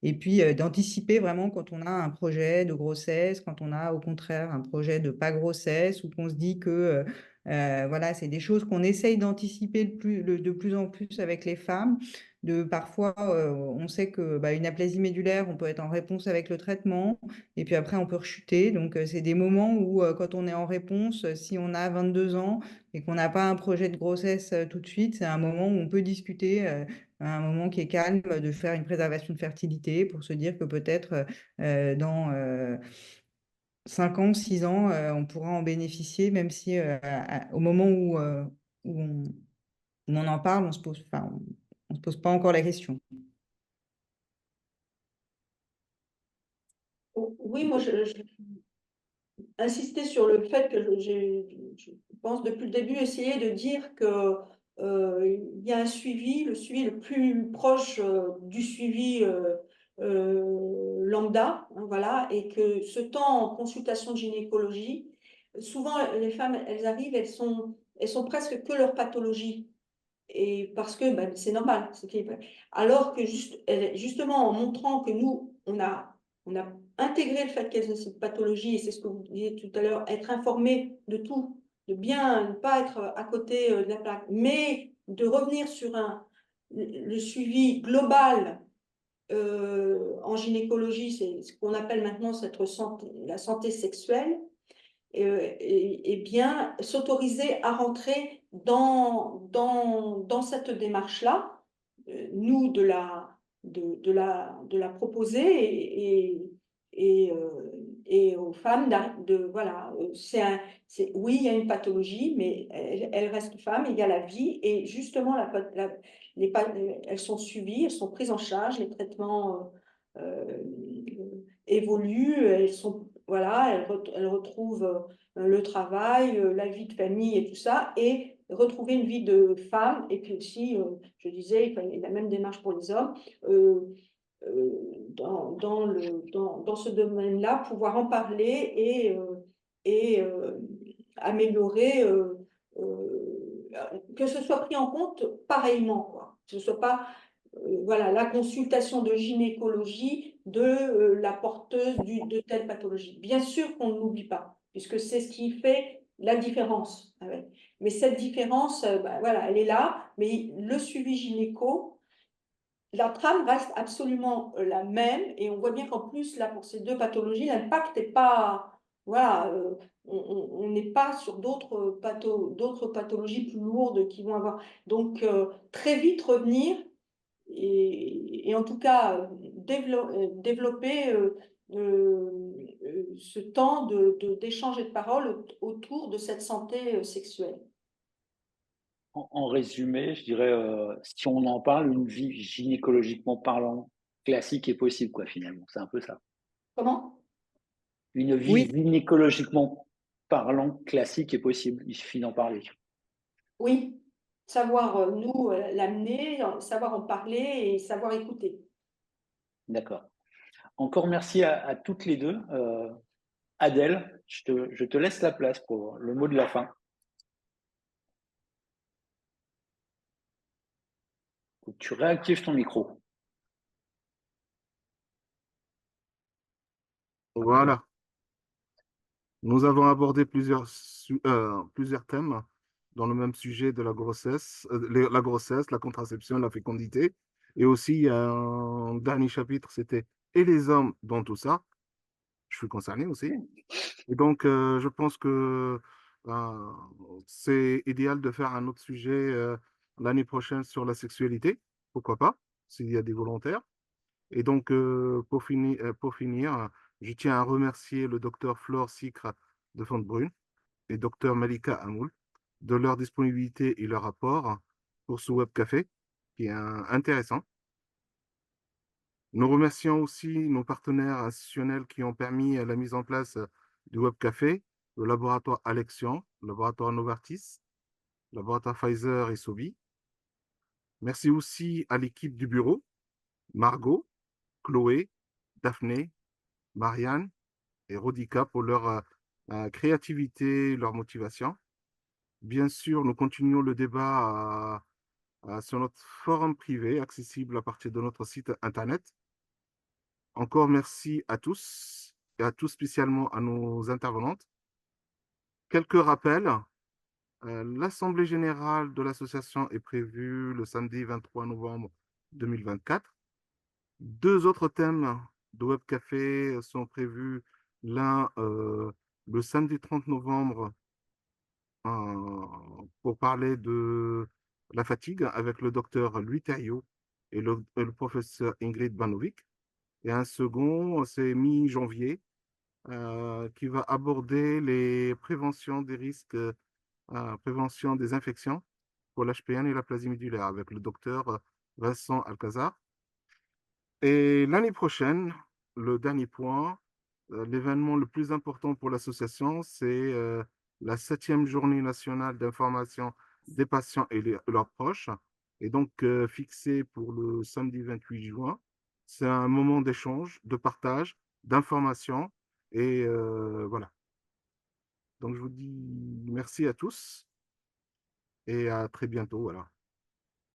Et puis d'anticiper vraiment quand on a un projet de grossesse, quand on a au contraire un projet de pas grossesse, ou qu'on se dit que voilà, c'est des choses qu'on essaye d'anticiper de plus en plus avec les femmes. Parfois, on sait que une aplasie médulaire, on peut être en réponse avec le traitement, et puis après, on peut rechuter. Donc, c'est des moments où, quand on est en réponse, si on a 22 ans et qu'on n'a pas un projet de grossesse tout de suite, c'est un moment où on peut discuter un moment qui est calme, de faire une préservation de fertilité pour se dire que peut-être dans 5 ans, 6 ans, on pourra en bénéficier, même si au moment où on en parle, on se pose pas encore la question. Oui, moi, insister sur le fait que je pense depuis le début essayer de dire que il y a un suivi, le suivi le plus proche du suivi lambda, hein, voilà, et que ce temps en consultation de gynécologie, souvent les femmes, elles arrivent, elles sont presque que leur pathologie. Et parce que c'est normal. Alors que justement, en montrant que nous, on a intégré le fait qu'elles aient cette pathologie, et c'est ce que vous disiez tout à l'heure, être informé de tout, de bien ne pas être à côté de la plaque, mais de revenir sur le suivi global en gynécologie, c'est ce qu'on appelle maintenant la santé sexuelle, et bien s'autoriser à rentrer dans cette démarche-là, nous de la proposer et aux femmes voilà, oui, il y a une pathologie, mais elles restent femmes, il y a la vie, et justement, elles sont suivies, elles sont prises en charge, les traitements évoluent, voilà, elles retrouvent le travail, la vie de famille et tout ça, et retrouver une vie de femme, et puis aussi, je disais, il y a la même démarche pour les hommes, dans ce domaine-là, pouvoir en parler et améliorer, que ce soit pris en compte pareillement, quoi. Que ce soit pas voilà, la consultation de gynécologie de la porteuse de telle pathologie. Bien sûr qu'on ne l'oublie pas, puisque c'est ce qui fait la différence. Ah ouais. Mais cette différence, voilà, elle est là, mais le suivi gynéco, la trame reste absolument la même, et on voit bien qu'en plus, là, pour ces deux pathologies, l'impact n'est pas, voilà, on n'est pas sur d'autres pathologies plus lourdes qui vont avoir. Donc, très vite revenir, et en tout cas, développer ce temps d'échange et de parole autour de cette santé sexuelle. En résumé, je dirais, si on en parle, une vie gynécologiquement parlant classique est possible, quoi, finalement. C'est un peu ça. Comment? Une vie Oui, gynécologiquement parlant classique est possible. Il suffit d'en parler. Oui, savoir nous l'amener, savoir en parler et savoir écouter. D'accord. Encore merci à toutes les deux. Adèle, je te laisse la place pour le mot de la fin. Faut que tu réactives ton micro. Voilà. Nous avons abordé plusieurs thèmes dans le même sujet de la grossesse, la contraception, la fécondité. Et aussi, il y a un dernier chapitre, c'était « Et les hommes dans tout ça ?» Je suis concerné aussi. Et donc, je pense que euh, c'est idéal de faire un autre sujet l'année prochaine sur la sexualité. Pourquoi pas, s'il y a des volontaires. Et donc, pour finir, je tiens à remercier le docteur Flore Sicre de Fontbrunn et docteur Malika Amoul de leur disponibilité et leur apport pour ce webcafé qui est intéressant. Nous remercions aussi nos partenaires institutionnels qui ont permis la mise en place du webcafé, le laboratoire Alexion, le laboratoire Novartis, le laboratoire Pfizer et Sobi. Merci aussi à l'équipe du bureau, Margot, Chloé, Daphné, Marianne et Rodica pour leur créativité, leur motivation. Bien sûr, nous continuons le débat sur notre forum privé accessible à partir de notre site internet. Encore merci à tous et à tous spécialement à nos intervenantes. Quelques rappels. L'Assemblée générale de l'association est prévue le samedi 23 novembre 2024. Deux autres thèmes de webcafé sont prévus. L'un, le samedi 30 novembre, pour parler de la fatigue avec le docteur Louis Thériault et le professeur Ingrid Banovic. Et un second, c'est mi-janvier, qui va aborder les préventions des risques, prévention des infections pour l'HPN et la plasie médullaire avec le docteur Vincent Alcazar. Et l'année prochaine, le dernier point, l'événement le plus important pour l'association, c'est la 7e journée nationale d'information des patients et leurs proches, et donc fixée pour le samedi 28 juin. C'est un moment d'échange, de partage, d'information, et voilà. Donc je vous dis merci à tous et à très bientôt. Voilà.